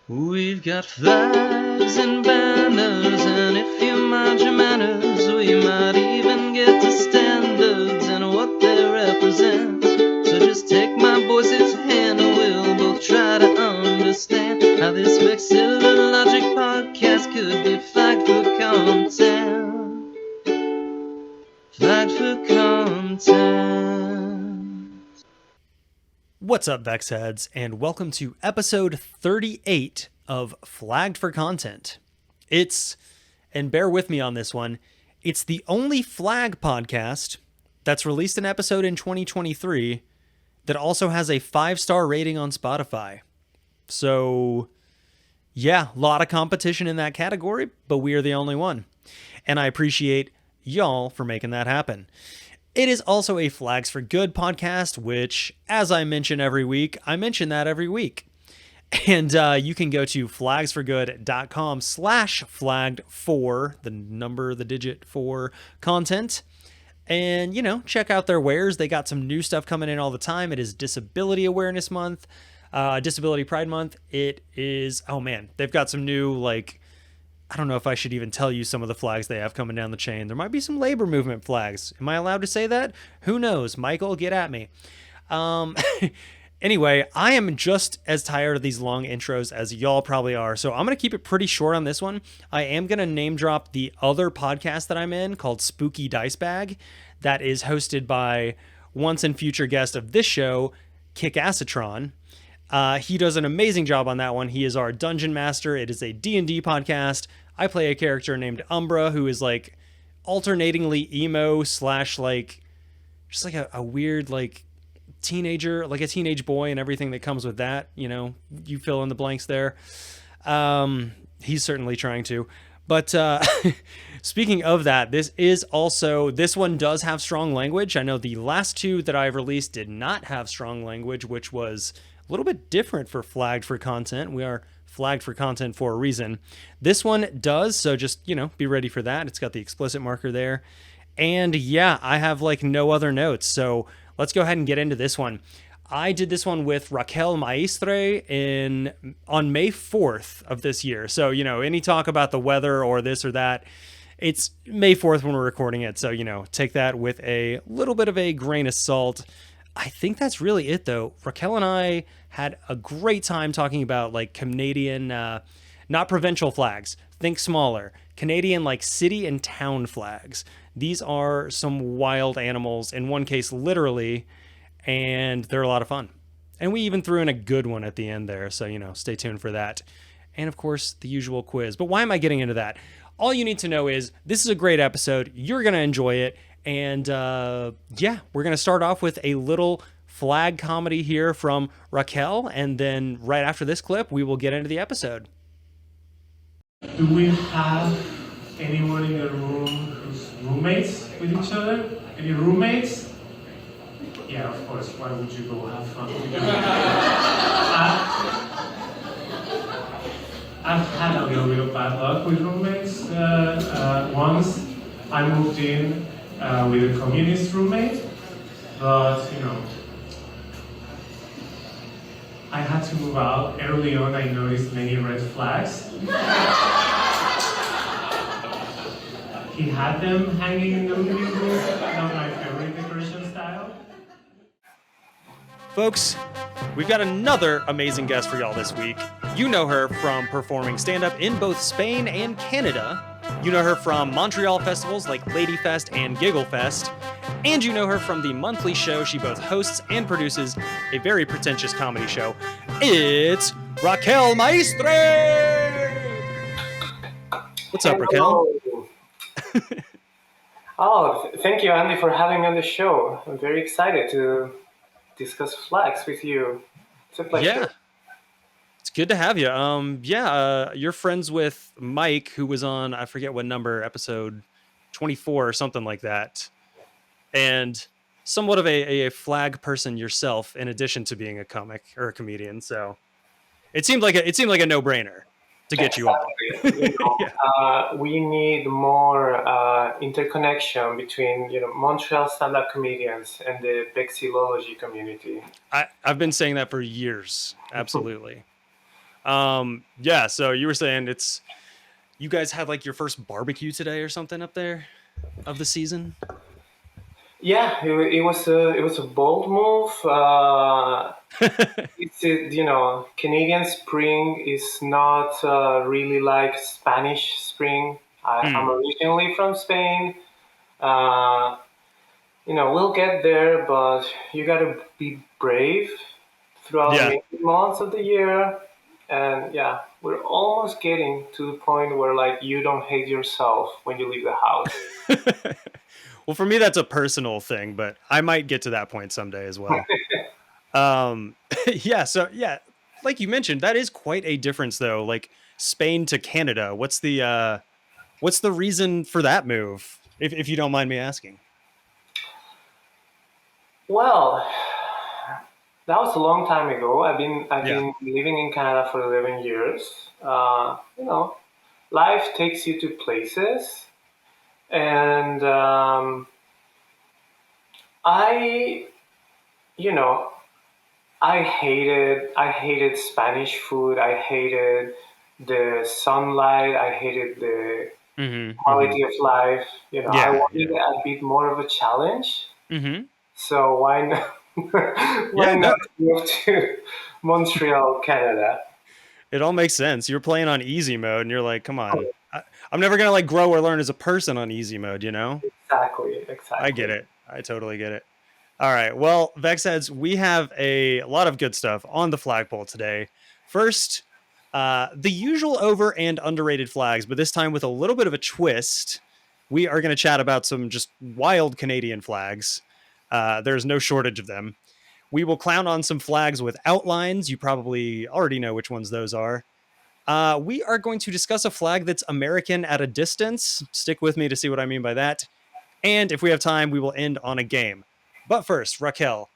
We've got flags and banners, and if you mind your manners, we might even get to standards and what they represent. So just take my voice's hand and we'll both try to understand how this VexHeads logic podcast could be flagged for content. Flagged for content. What's up, VexHeads, and welcome to episode 38 of Flagged for Content. And bear with me on this one, it's the only flag podcast that's released an episode in 2023 that also has a 5-star rating on Spotify. So, yeah, a lot of competition in that category, but we are the only one. And I appreciate y'all for making that happen. It is also a Flags for Good podcast, which, as I mention every week, I mention that every week. And you can go to flagsforgood.com/flagged4, the digit 4 content. And, check out their wares. They got some new stuff coming in all the time. It is Disability Awareness Month, Disability Pride Month. It is, they've got some new, I don't know if I should even tell you some of the flags they have coming down the chain. There might be some labor movement flags. Am I allowed to say that? Who knows? Michael, get at me. Anyway, I am just as tired of these long intros as y'all probably are, so I'm going to keep it pretty short on this one. I am going to name drop the other podcast that I'm in called Spooky Dice Bag that is hosted by once and future guest of this show, Kick-Acetron. He does an amazing job on that one. He is our dungeon master. It is a D&D podcast. I play a character named Umbra, who is alternatingly emo / just a weird teenager, like a teenage boy and everything that comes with that. You fill in the blanks there. He's certainly trying to. But speaking of that, this one does have strong language. I know the last two that I've released did not have strong language, which was a little bit different for Flagged for Content. We are flagged for content for a reason. This one does, so just, be ready for that. It's got the explicit marker there. And yeah, I have no other notes, so let's go ahead and get into this one. I did this one with Raquel Maestre on May 4th of this year. So, any talk about the weather or this or that, it's May 4th when we're recording it. So, take that with a little bit of a grain of salt. I think that's really it, though. Raquel and I had a great time talking about Canadian, not provincial flags, think smaller, Canadian city and town flags. These are some wild animals, in one case literally, and they're a lot of fun. And we even threw in a good one at the end there, so stay tuned for that. And of course, the usual quiz. But why am I getting into that? All you need to know is this is a great episode. You're going to enjoy it. And we're going to start off with a little flag comedy here from Raquel. And then right after this clip, we will get into the episode. Do we have anyone in the room who's roommates with each other? Any roommates? Yeah, of course. Why would you go have fun? I've had a little bit of bad luck with roommates. Once I moved in with a communist roommate, but I had to move out. Early on, I noticed many red flags. He had them hanging in the living room, not my favorite decoration style. Folks, we've got another amazing guest for y'all this week. You know her from performing stand-up in both Spain and Canada. You know her from Montreal festivals like Ladyfest and Gigglefest. And you know her from the monthly show she both hosts and produces, a very pretentious comedy show. It's Raquel Maestre! What's up, Raquel? Thank you, Andy, for having me on the show. I'm very excited to discuss flags with you. It's a pleasure. Yeah. It's good to have you. You're friends with Mike, who was on, I forget what number, episode 24 or something like that. And somewhat of a flag person yourself, in addition to being a comic or a comedian. So it seemed like a no-brainer to get you on. We need more interconnection between Montreal stand-up comedians and the vexillology community. I've been saying that for years. Absolutely. Yeah. So you were saying you guys had like your first barbecue today or something up there of the season. Yeah, it was a bold move. Canadian spring is not really like Spanish spring. I'm Mm, originally from Spain. Uh, we'll get there, but you gotta be brave throughout yeah. many months of the year. And yeah, we're almost getting to the point where like you don't hate yourself when you leave the house. Well, for me, that's a personal thing, but I might get to that point someday as well. Um, yeah. So yeah, like you mentioned, that is quite a difference though. Like Spain to Canada. What's the reason for that move? If you don't mind me asking. Well, that was a long time ago. I've Yeah. been living in Canada for 11 years. Life takes you to places, and I, you know, I hated Spanish food. I hated the sunlight. I hated the Mm-hmm. Mm-hmm. quality of life. I Yeah. wanted Yeah. a bit more of a challenge. Mm-hmm. So why not? Yeah. Why No, not move to Montreal, Canada? it all makes sense. You're playing on easy mode, and you're like, come on. I'm never gonna like grow or learn as a person on easy mode. You know. Exactly, I get exactly. it. I totally get it. All right. Well, VexHeads, we have a lot of good stuff on the flagpole today. First, the usual over and underrated flags, but this time with a little bit of a twist. We are going to chat about some just wild Canadian flags. There's no shortage of them. We will clown on some flags with outlines. You probably already know which ones those are. We are going to discuss a flag that's American at a distance. Stick with me to see what I mean by that. And if we have time, we will end on a game. But first, Raquel,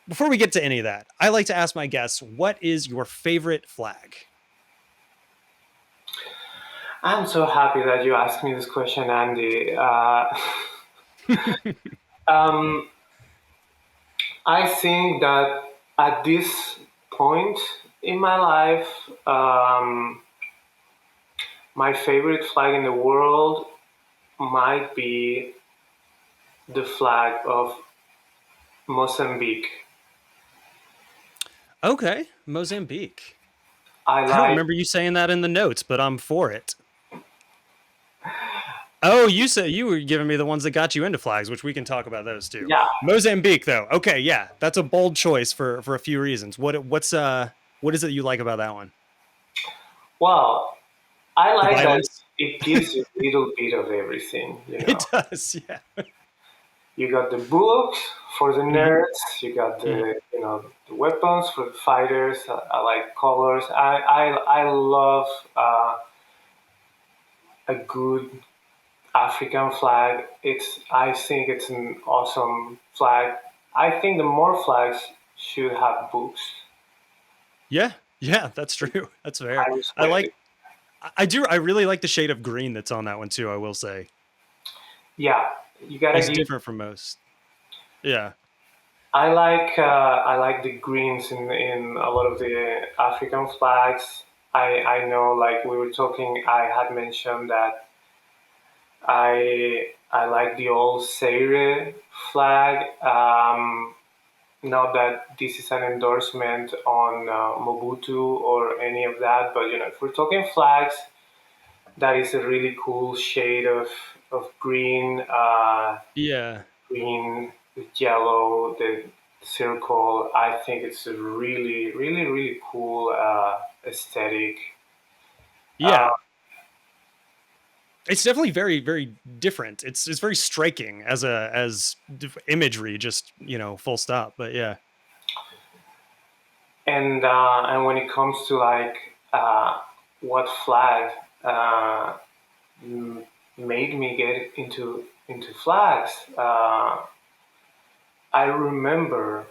before we get to any of that, I like to ask my guests, what is your favorite flag? I'm so happy that you asked me this question, Andy. Um, I think that at this point in my life, my favorite flag in the world might be the flag of Mozambique. Okay, Mozambique. I I don't like, remember you saying that in the notes, but I'm for it. Oh, you said you were giving me the ones that got you into flags, which we can talk about those too. yeah, Mozambique, though. Okay, yeah, that's a bold choice for a few reasons. What is it you like about that one? well, I The like that violence. it gives you a little bit of everything. It does, yeah. You got the bullocks for the Hmm. nerds. You got Hmm. the weapons for the fighters. I like colors. I love a good African flag. I think it's an awesome flag. I think the more flags should have books. Yeah, yeah, that's true. That's fair. I I respect it. like I do. I really like the shade of green that's on that one too. I will say Yeah, you gotta it's give. different from most. Yeah. I like the greens in a lot of the African flags. I know, like we were talking, I had mentioned that I like the old Zaire flag. Not that this is an endorsement on Mobutu or any of that, but if we're talking flags, that is a really cool shade of green, Yeah. green, with yellow, the circle. I think it's a really, really, really cool aesthetic. Uh, Yeah. It's definitely very, very different. It's very striking as imagery, just full stop. But yeah. and when it comes to like what flag uh, m- made me get into flags, I remember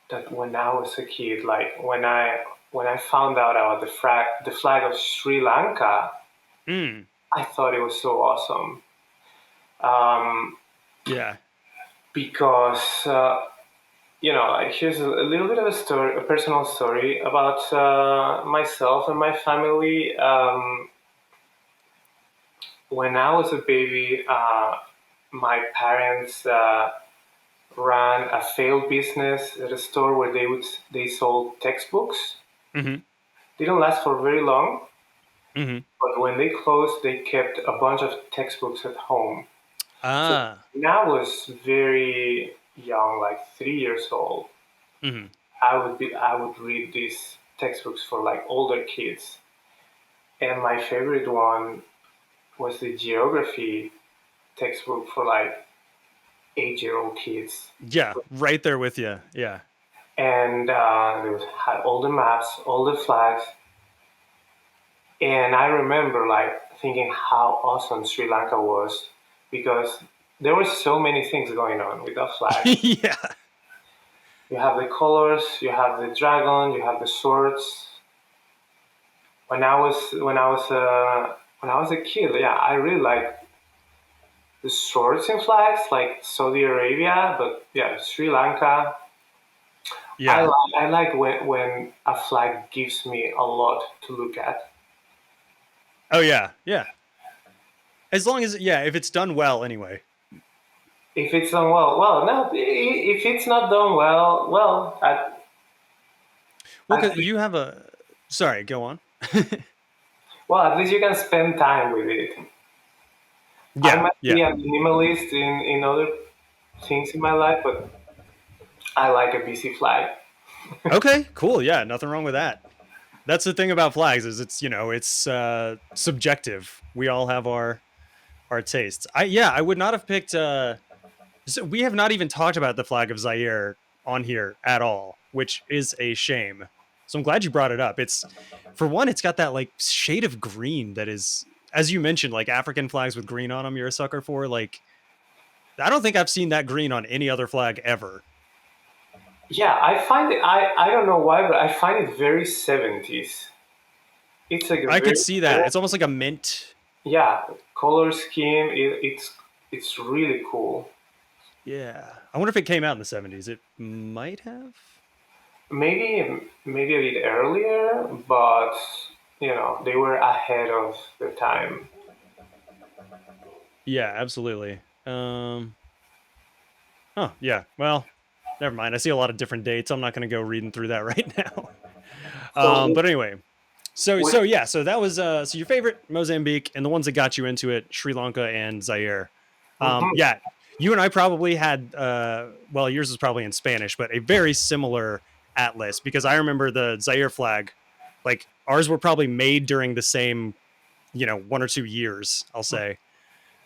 that when I was a kid, like when I found out about the flag of Sri Lanka, Mm, I thought it was so awesome. Um, yeah. because like here's a little bit of a story, a personal story about myself and my family. When I was a baby, my parents ran a failed business at a store where they sold textbooks. Mm-hmm. Didn't last for very long, Mm-hmm. but when they closed, they kept a bunch of textbooks at home. So Ah. when I was very young, like 3 years old, Mm-hmm. I would read these textbooks for like older kids, and my favorite one was the geography textbook for like 8-year-old kids, Yeah, right there with you. Yeah. and had all the maps, all the flags, and I remember like thinking how awesome Sri Lanka was because there were so many things going on with that flag. Yeah. You have the colors, you have the dragon, you have the swords. When I was a kid, yeah, I really like the swords and flags, like Saudi Arabia, but yeah, Sri Lanka. I Yeah. like I like when a flag gives me a lot to look at. Oh yeah. Yeah. As long as if it's done well anyway. If it's done well, well, no. If it's not done well, well, Well, at cuz you have a sorry, go on. at least you can spend time with it. I Yeah. might Yeah. be a minimalist in other things in my life, but I like a busy flag. Okay, cool. Yeah, nothing wrong with that. That's the thing about flags is it's subjective. We all have our tastes. I would not have picked so we have not even talked about the flag of Zaire on here at all, which is a shame. So I'm glad you brought it up. It's for one, it's got that like shade of green that is, as you mentioned, like African flags with green on them. You're a sucker for. Like, I don't think I've seen that green on any other flag ever. Yeah, I find it. I don't know why, but I find it very 70s. It's like a I could very see that. It's almost like a mint. yeah, color scheme. It's really cool. Yeah, I wonder if it came out in the '70s. It might have. Maybe a bit earlier, but they were ahead of their time. Yeah, absolutely. Oh, yeah. Well, never mind. I see a lot of different dates. I'm not going to go reading through that right now. So But anyway, so with, so yeah, so that was so your favorite Mozambique and the ones that got you into it, Sri Lanka and Zaire. mhm. Yeah, you and I probably had well, yours was probably in Spanish, but a very similar atlas because I remember the Zaire flag, like ours were probably made during the same, 1 or 2 years, I'll say.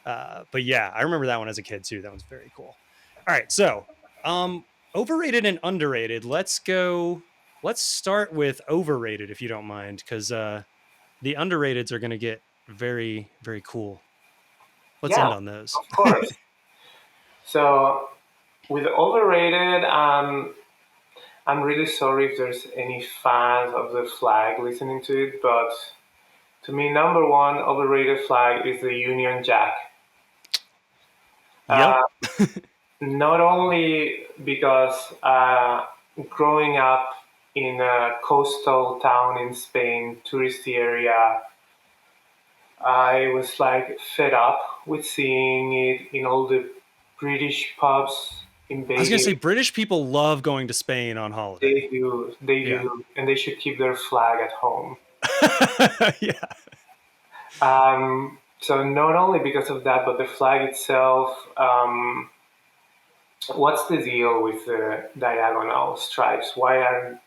But yeah, I remember that one as a kid too. That one's very cool. All right, so um, overrated and underrated. Let's go. Let's start with overrated, if you don't mind, because the underrateds are going to get very, very cool. Let's Yeah, end on those. of course. So with overrated, I'm really sorry if there's any fans of the flag listening to it, but to me, number one overrated flag is the Union Jack. Yep. Uh, Not only because growing up in a coastal town in Spain, touristy area, I was like fed up with seeing it in all the British pubs in I was going to say Beijing. British people love going to Spain on holiday. They Yeah. do, and they should keep their flag at home. Yeah. So not only because of that, but the flag itself. What's the deal with the diagonal stripes? Why are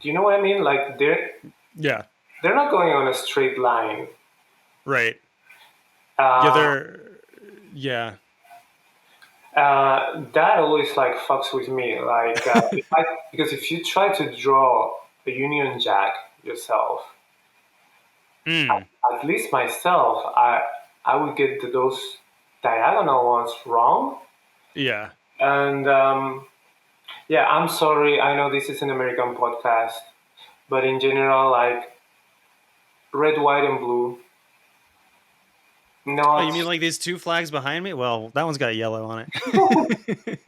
Do you know what I mean? Like Yeah. they're not going on a straight line. Right. Yeah. Uh, Yeah. that always like fucks with me. Like because if you try to draw a Union Jack yourself, Mm. at least myself, I would get those diagonal ones wrong. Yeah. And yeah, I'm sorry. I know this is an American podcast, but in general, like red, white, and blue. Oh, you Not mean like these two flags behind me? Well, that one's got yellow on it.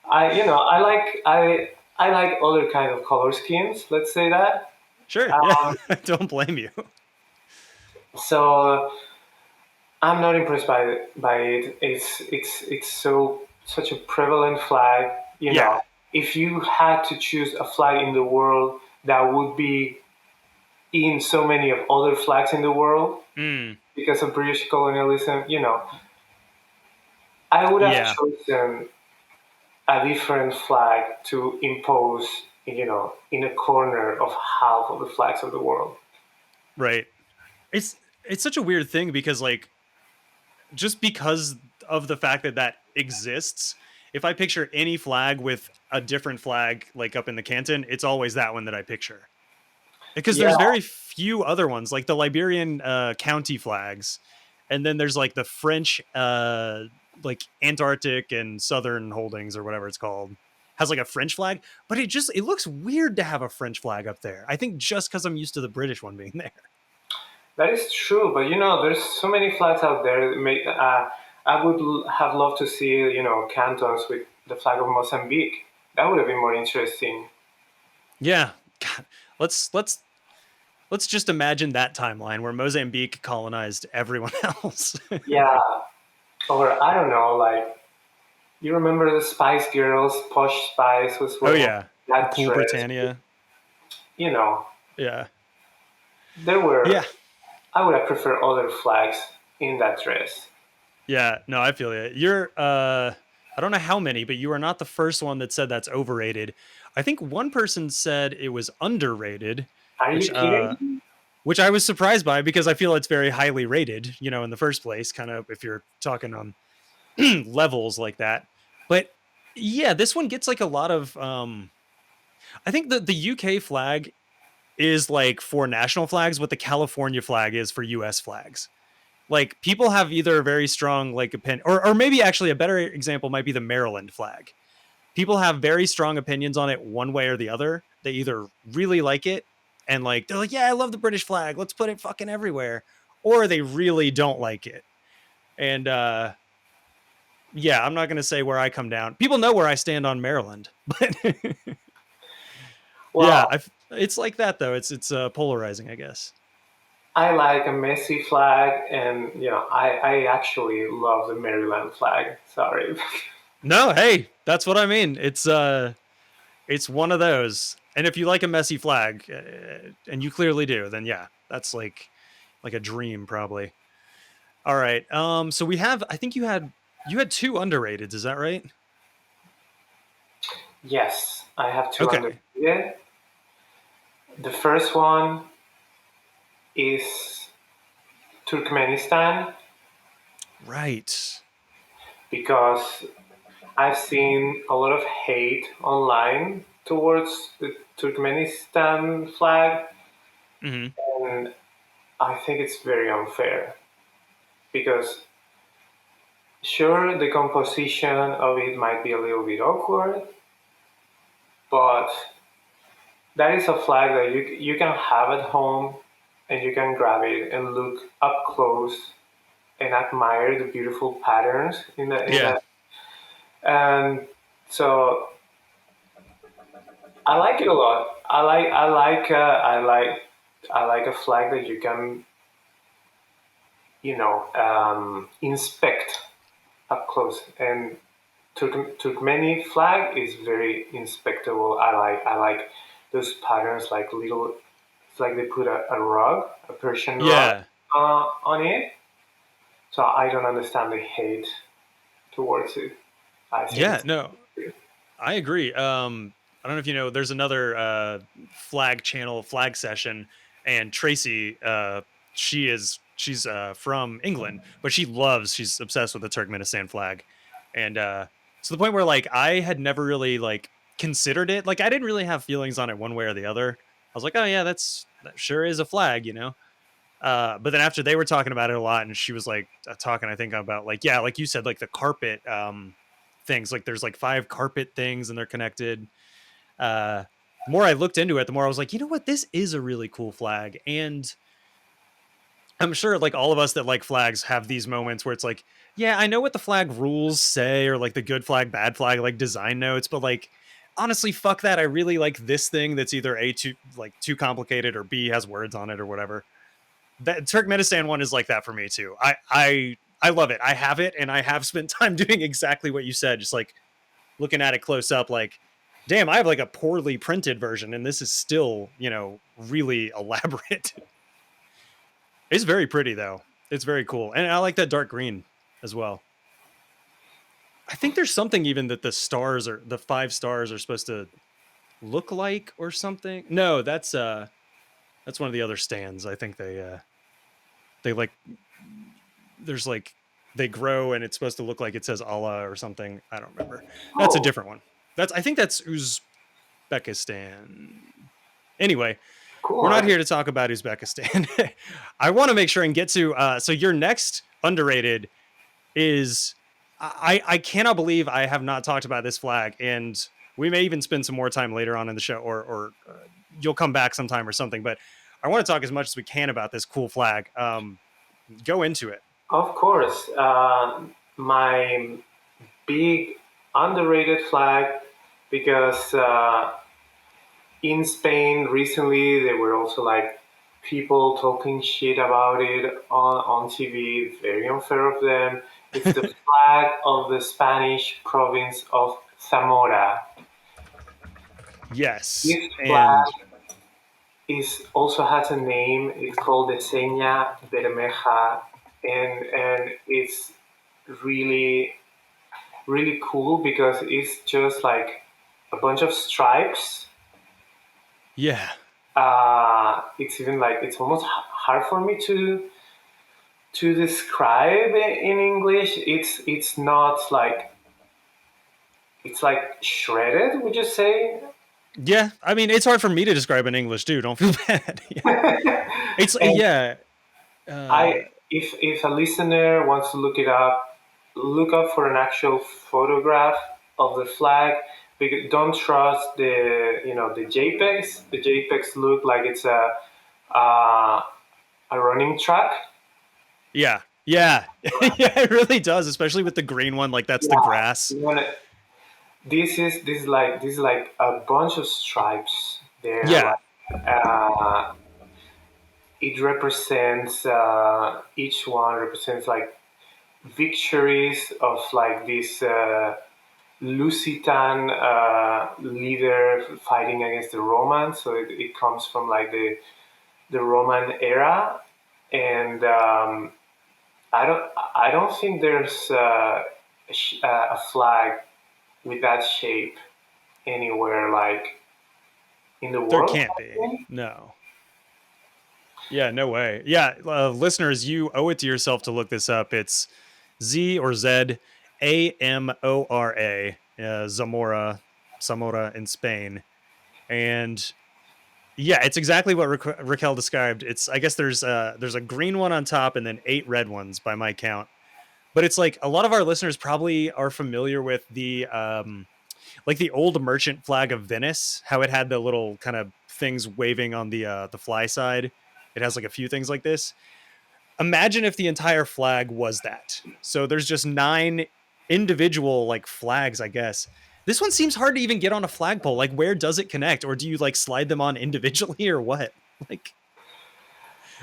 I like other kind of color schemes. Let's say that. Sure. Yeah. Um, Don't blame you. so I'm not impressed by it. It's so such a prevalent flag. Yeah. If you had to choose a flag in the world that would be in so many of other flags in the world Mm. because of British colonialism, I would have Yeah. chosen a different flag to impose, in a corner of half of the flags of the world. Right. It's such a weird thing because like just because of the fact that that exists, if I picture any flag with a different flag like up in the canton, it's always that one that I picture. Because Yeah, there's very few other ones like the Liberian county flags, and then there's like the French like Antarctic and Southern Holdings or whatever it's called has like a French flag, but it looks weird to have a French flag up there. I think just because I'm used to the British one being there. that is true. But there's so many flags out there. I would have loved to see, cantons with the flag of Mozambique. That would have been more interesting. Yeah, God, let's just imagine that timeline where Mozambique colonized everyone else. Yeah, or I don't know, like you remember the Spice Girls, Posh Spice was Oh wearing yeah, the that Pool dress. Britannia. You know, Yeah, there were. yeah, I would have preferred other flags in that dress. yeah. No, I feel you. You're I don't know how many, but you are not the first one that said that's overrated. I think one person said it was underrated, Are you which kidding? which I was surprised by because I feel it's very highly rated, in the first place, kind of if you're talking on levels like that. But yeah, this one gets like a lot of I think the UK flag is like for national flags what the California flag is for US flags. Like people have either a very strong like opinion or maybe actually a better example might be the Maryland flag. People have very strong opinions on it one way or the other. They either really like it and like they're like, "Yeah, I love the British flag. Let's put it fucking everywhere." Or they really don't like it. And yeah, I'm not going to say where I come down. People know where I stand on Maryland, but yeah, Well, it's like that though. It's polarizing, I guess. I like a messy flag, and I actually love the Maryland flag. Sorry. No, hey, that's what I mean. It's one of those. And if you like a messy flag, and you clearly do, then yeah, that's like a dream probably. All right. So we have I think you had two underrateds, is that right? Yes, I have two under Okay. here. The first one is Turkmenistan Right. because I've seen a lot of hate online towards the Turkmenistan flag, Hmm. and I think it's very unfair because sure, the composition of it might be a little bit awkward, but that is a flag that you can have at home and you can grab it and look up close and admire the beautiful patterns in Yeah. that. And so I like it a lot. I like a flag that you can inspect up close. And Turkmeni flag is very inspectable. I like those patterns, like little. It's like they put a rug, a Persian rug, Yeah. on it. So I don't understand the hate towards it. I think Yeah, it's no. I agree. I don't know if you know, there's another flag channel, flag session, and Tracy, she's from England, but she's obsessed with the Turkmenistan flag, and to the point where like I had never really like considered it. Like I didn't really have feelings on it one way or the other. I was like, oh yeah, that sure is a flag. But then after they were talking about it a lot, and she was like talking, I think about like yeah, like you said, like the carpet things. Like there's like five carpet things, and they're connected. The more I looked into it, the more I was like, you know what, this is a really cool flag, and I'm sure like all of us that like flags have these moments where it's like, yeah, I know what the flag rules say, or like the good flag, bad flag, like design notes, but like honestly, fuck that. I really like this thing that's either A, too complicated, or B, has words on it or whatever. That Turkmenistan one is like that for me too. I love it. I have it, and I have spent time doing exactly what you said, just like looking at it close up, like, damn, I have like a poorly printed version, and this is still, really elaborate. It's very pretty though. It's very cool. And I like that dark green as well. I think there's something even that the 5 stars are supposed to look like or something. No, that's one of the other stands. I think they like there's like they grow and it's supposed to look like it says Allah or something. I don't remember. That's a different one. I think that's Uzbekistan. Anyway, Cool. we're not here to talk about Uzbekistan. I want to make sure and get to so your next underrated is I cannot believe I have not talked about this flag, and we may even spend some more time later on in the show, or you'll come back sometime or something. But I want to talk as much as we can about this cool flag. Go into it. Of course. My big underrated flag, because in Spain recently there were also like people talking shit about it on TV, very unfair of them. It's the flag of the Spanish province of Zamora. Yes. This flag also has a name. It's called the Seña Bermeja, and it's really really cool because it's just like a bunch of stripes. Yeah. It's even like it's almost hard for me to describe in English. It's not like it's like shredded. Would you say? Yeah, I mean it's hard for me to describe in English too. Don't feel bad. It's yeah. If a listener wants to look it up, look up for an actual photograph of the flag. Because don't trust the the JPEGs. The JPEGs look like it's a running track. Yeah. Yeah. Yeah, it really does, especially with the green one. Like that's the grass. This is like a bunch of stripes there. Yeah. Like, it represents each one represents like victories of like this Lusitan leader fighting against the Romans. So it comes from like the Roman era, and I don't think there's a flag with that shape anywhere like in the world. There can't be. No. Yeah, no way. Yeah, listeners, you owe it to yourself to look this up. It's Z or Z Amora, Zamora in Spain, and yeah, it's exactly what Raquel described. I guess there's a green one on top and then 8 red ones by my count. But it's like a lot of our listeners probably are familiar with the like the old merchant flag of Venice, how it had the little kind of things waving on the fly side. It has like a few things like this. Imagine if the entire flag was that. So there's just 9 individual like flags, I guess. This one seems hard to even get on a flagpole. Like, where does it connect? Or do you like slide them on individually or what? Like,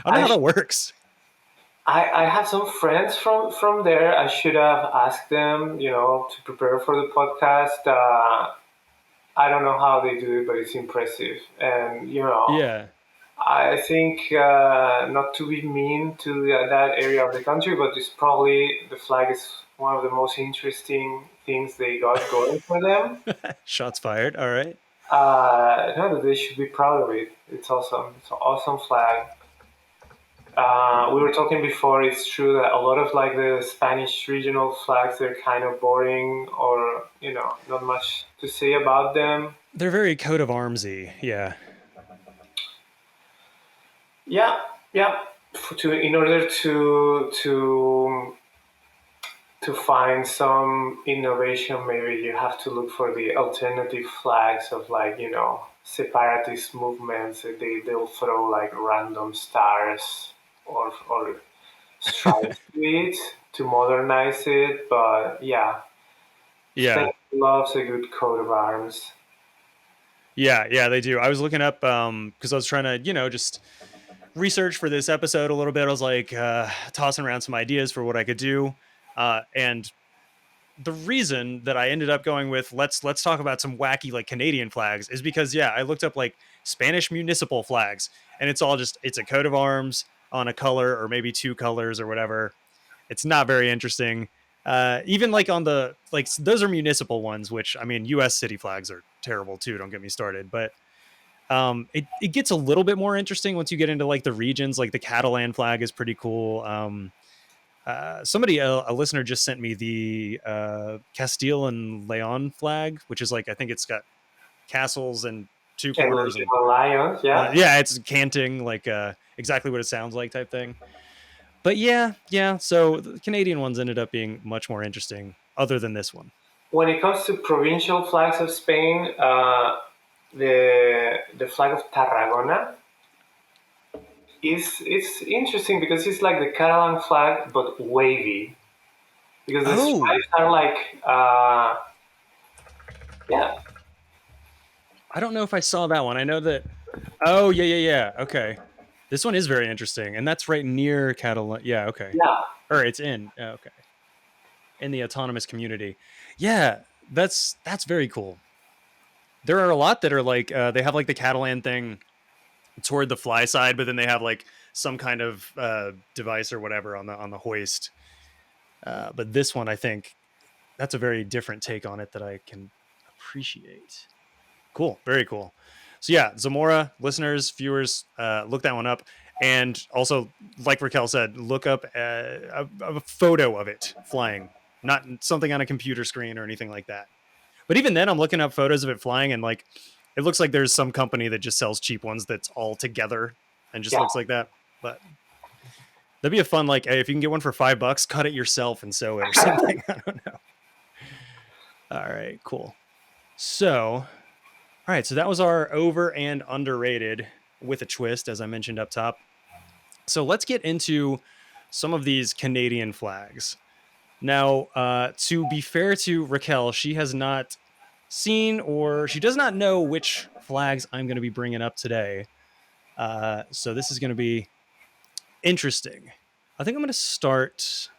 I don't know how that works. I have some friends from there. I should have asked them, to prepare for the podcast. I don't know how they do it, but it's impressive. And, Yeah. I think not to be mean to that area of the country, but it's probably the flag is one of the most interesting things they got going for them. Shots fired. All right. No, they should be proud of it. It's awesome. It's an awesome flag. We were talking before. It's true that a lot of like the Spanish regional flags, they're kind of boring, or not much to say about them. They're very coat of armsy. Yeah. Yeah. In order to find some innovation, maybe you have to look for the alternative flags of like separatist movements. They'll throw like random stars or stripes to it to modernize it. But yeah, Yeah. Spain loves a good coat of arms. Yeah, they do. I was looking up because I was trying to, just research for this episode a little bit. I was like tossing around some ideas for what I could do. And the reason that I ended up going with let's talk about some wacky like Canadian flags is because I looked up like Spanish municipal flags, and it's all just it's a coat of arms on a color or maybe two colors or whatever. It's not very interesting. Even like on the like those are municipal ones, which I mean U.S. city flags are terrible too. Don't get me started, but it gets a little bit more interesting once you get into like the regions. Like the Catalan flag is pretty cool. Somebody, a listener, just sent me the Castile and Leon flag, which is like I think it's got castles and two corners. And, lions, yeah. yeah, it's canting like exactly what it sounds like type thing. But yeah. So the Canadian ones ended up being much more interesting, other than this one. When it comes to provincial flags of Spain, the flag of Tarragona it's interesting because it's like the Catalan flag but wavy. Because the stripes are like yeah. I don't know if I saw that one. I know that. Oh yeah. Okay, this one is very interesting, and that's right near Catalan. Yeah. Okay. Yeah. Or it's in. Okay. In the autonomous community. Yeah, that's very cool. There are a lot that are like they have like the Catalan thing toward the fly side, but then they have like some kind of device or whatever on the hoist. But this one, I think, that's a very different take on it that I can appreciate. Cool, very cool. So yeah, Zamora listeners, viewers, look that one up, and also, like Raquel said, look up a photo of it flying, not something on a computer screen or anything like that. But even then, I'm looking up photos of it flying, and like, it looks like there's some company that just sells cheap ones that's all together and just looks like that. But that'd be a fun, like, hey, if you can get one for $5, cut it yourself and sew it or something. I don't know. All right, cool. So, all right, so that was our over and underrated with a twist, as I mentioned up top. So let's get into some of these Canadian flags. Now, to be fair to Raquel, she has not seen or she does not know which flags I'm going to be bringing up today. So this is going to be interesting. I think I'm going to start.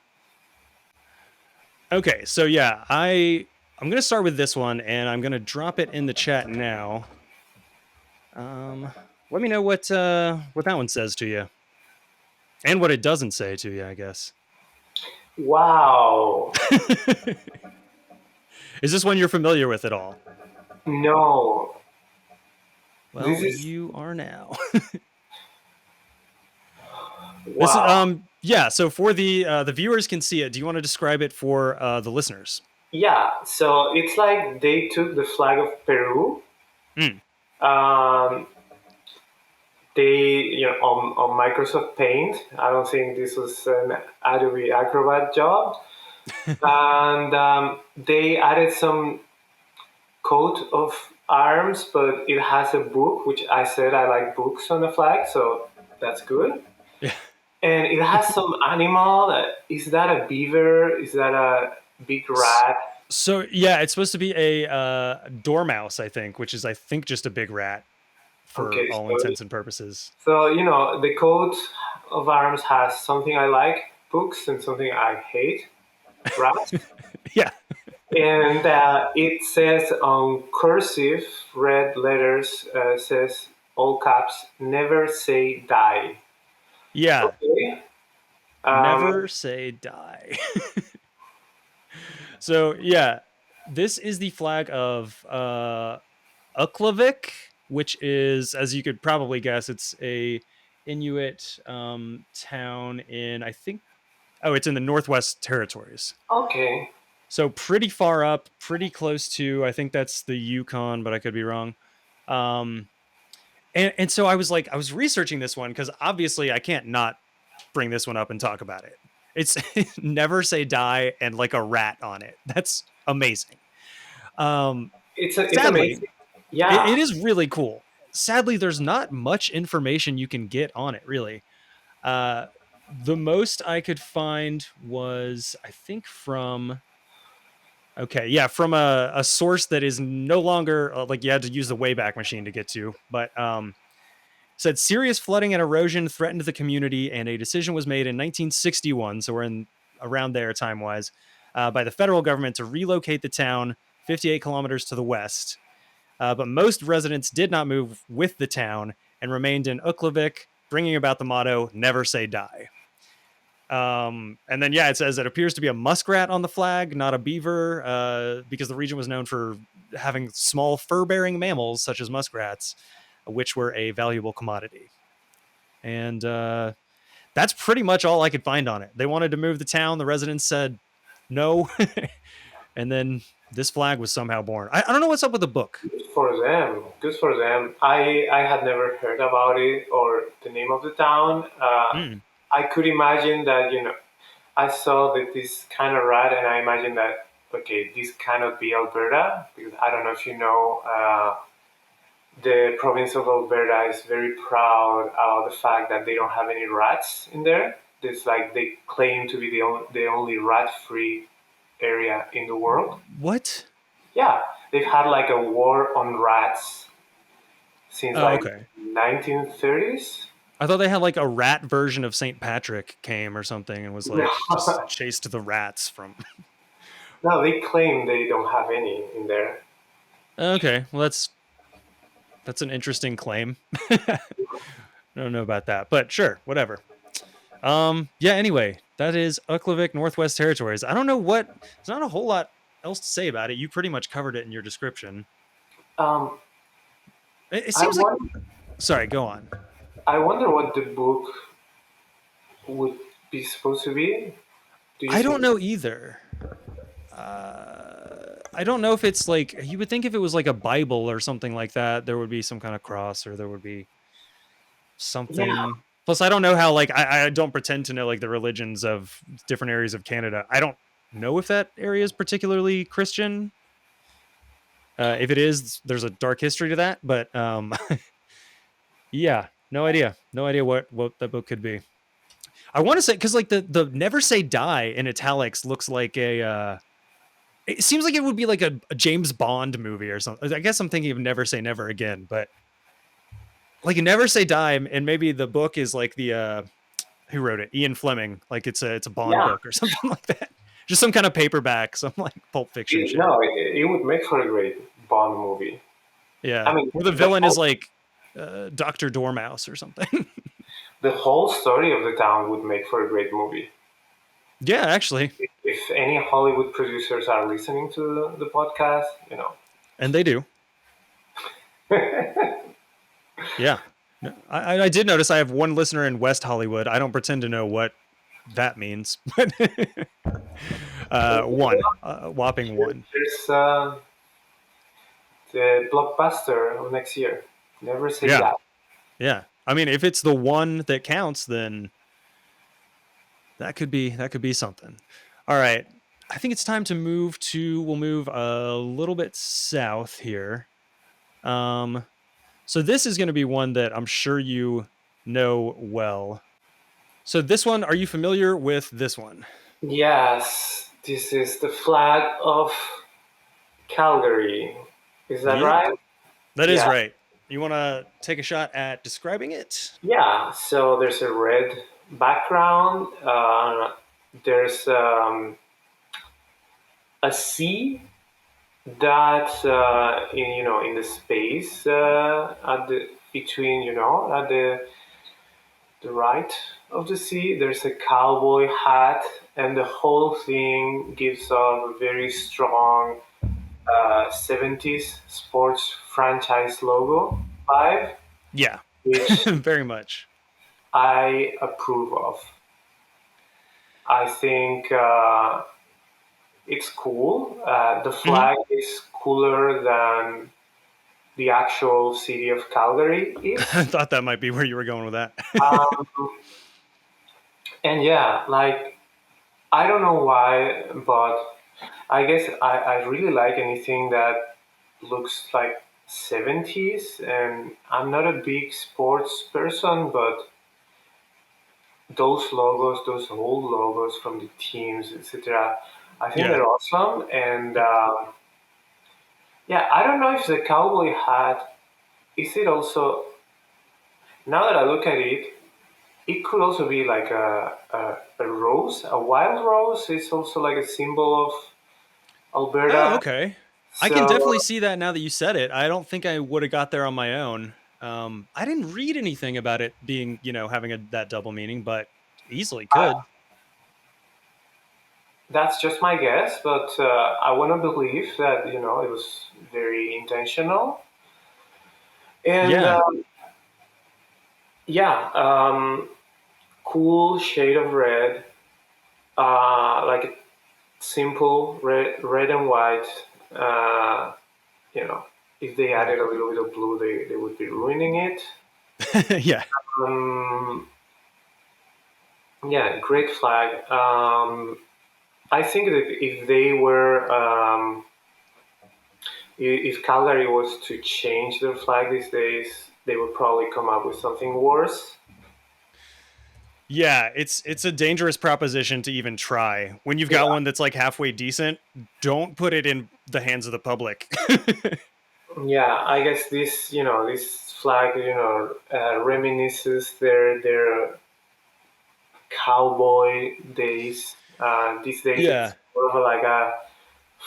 Okay, so yeah, I'm going to start with this one, and I'm going to drop it in the chat now. Let me know what that one says to you, and what it doesn't say to you, I guess. Wow. Is this one you're familiar with at all? No. Well, you are now. Wow. This yeah. So for the viewers can see it. Do you want to describe it for the listeners? Yeah. So it's like they took the flag of Peru. They, on Microsoft Paint. I don't think this was an Adobe Acrobat job. And they added some coat of arms, but it has a book, which I said I like books on the flag, so that's good. Yeah. And it has some animal. Is that a beaver? Is that a big rat? So yeah, it's supposed to be a dormouse, I think, which is I think just a big rat for all intents and purposes. So the coat of arms has something I like, books, and something I hate, rats. Yeah. And it says on cursive red letters, says all caps, never say die. Yeah. Okay. Never say die. So yeah, this is the flag of Aklavik, which is, as you could probably guess, it's a Inuit town in, I think, it's in the Northwest Territories. Okay. So pretty far up, pretty close to, I think that's the Yukon, but I could be wrong. And so I was researching this one because obviously I can't not bring this one up and talk about it. It's never say die and like a rat on it. That's amazing. It's sadly, amazing. Yeah. It is really cool. Sadly, there's not much information you can get on it, really. The most I could find was, I think, from from a source that is no longer like you had to use the Wayback Machine to get to, but said serious flooding and erosion threatened the community, and a decision was made in 1961. So we're in around there time wise, by the federal government to relocate the town 58 kilometers to the west. But most residents did not move with the town and remained in Aklavik, bringing about the motto "Never Say Die." And then, it says it appears to be a muskrat on the flag, not a beaver, because the region was known for having small fur-bearing mammals such as muskrats, which were a valuable commodity. And that's pretty much all I could find on it. They wanted to move the town. The residents said no. And then this flag was somehow born. I don't know what's up with the book. Good for them. Good for them. I had never heard about it or the name of the town. I could imagine that, I saw that this kind of rat, and I imagine that, okay, this cannot be Alberta, because I don't know if you know, the province of Alberta is very proud about the fact that they don't have any rats in there. It's like they claim to be the only rat-free area in the world. What? Yeah, they've had like a war on rats since 1930s. I thought they had like a rat version of St. Patrick came or something and was like just chased the rats from. No, they claim they don't have any in there. Okay, well that's an interesting claim. I don't know about that, but sure, whatever. Anyway, that is Aklavik, Northwest Territories. I don't know there's not a whole lot else to say about it. You pretty much covered it in your description. It seems sorry, go on. I wonder what the book would be supposed to be. I don't know either. I don't know if it's like, you would think if it was like a Bible or something like that, there would be some kind of cross or there would be something. Yeah. Plus, I don't know how, like, I don't pretend to know like the religions of different areas of Canada. I don't know if that area is particularly Christian. If it is, there's a dark history to that. But yeah, no idea what that book could be. I want to say, because like the Never Say Die in italics looks like it seems like it would be like a James Bond movie or something. I guess I'm thinking of Never Say Never Again, but like Never Say Die, and maybe the book is like the who wrote it, Ian Fleming, like it's a Bond book or something like that. Just some kind of paperback, some like Pulp Fiction shit. No, it would make for a great Bond movie. Yeah, I mean, where the villain is like Dr. Dormouse or something. The whole story of the town would make for a great movie. Yeah, actually. If any Hollywood producers are listening to the podcast, And they do. Yeah. I did notice I have one listener in West Hollywood. I don't pretend to know what that means. One. Whopping one. There's the blockbuster of next year. Never Say Die. Yeah. I mean, if it's the one that counts, then that could be something. All right. I think it's time to we'll move a little bit south here. So this is going to be one that I'm sure you know well. So this one, are you familiar with this one? Yes. This is the flag of Calgary. Is that right? That is right. You want to take a shot at describing it? Yeah. So there's a red background. There's a sea that in the space at the right of the sea. There's a cowboy hat, and the whole thing gives off a very strong 70s sports franchise logo vibe. Yeah, which very much I approve of. I think it's cool. The flag is cooler than the actual city of Calgary is. I thought that might be where you were going with that. And yeah, like, I don't know why, but I guess I really like anything that looks like 70s, and I'm not a big sports person, but those logos, those old logos from the teams, etc. I think Yeah. they're awesome. And yeah, I don't know if the cowboy hat is it also. Now that I look at it, it could also be like a rose, a wild rose is also like a symbol of Oh, Alberta. okay. I can So definitely see that now that you said it. I don't think I would have got there on my own. I didn't read anything about it being, having that double meaning, but easily could. that's just my guess, but I want to believe that it was very intentional. And Yeah. yeah, cool shade of red, like simple red and white. Uh, you know, if they added a little bit of blue, they would be ruining it. Yeah. Um, yeah, great flag. I think that if they were, if Calgary was to change their flag these days, they would probably come up with something worse. Yeah, it's a dangerous proposition to even try. When you've got Yeah, one that's like halfway decent, don't put it in the hands of the public. yeah. I guess this flag, reminisces their cowboy days. These days, it's Yeah. more of like a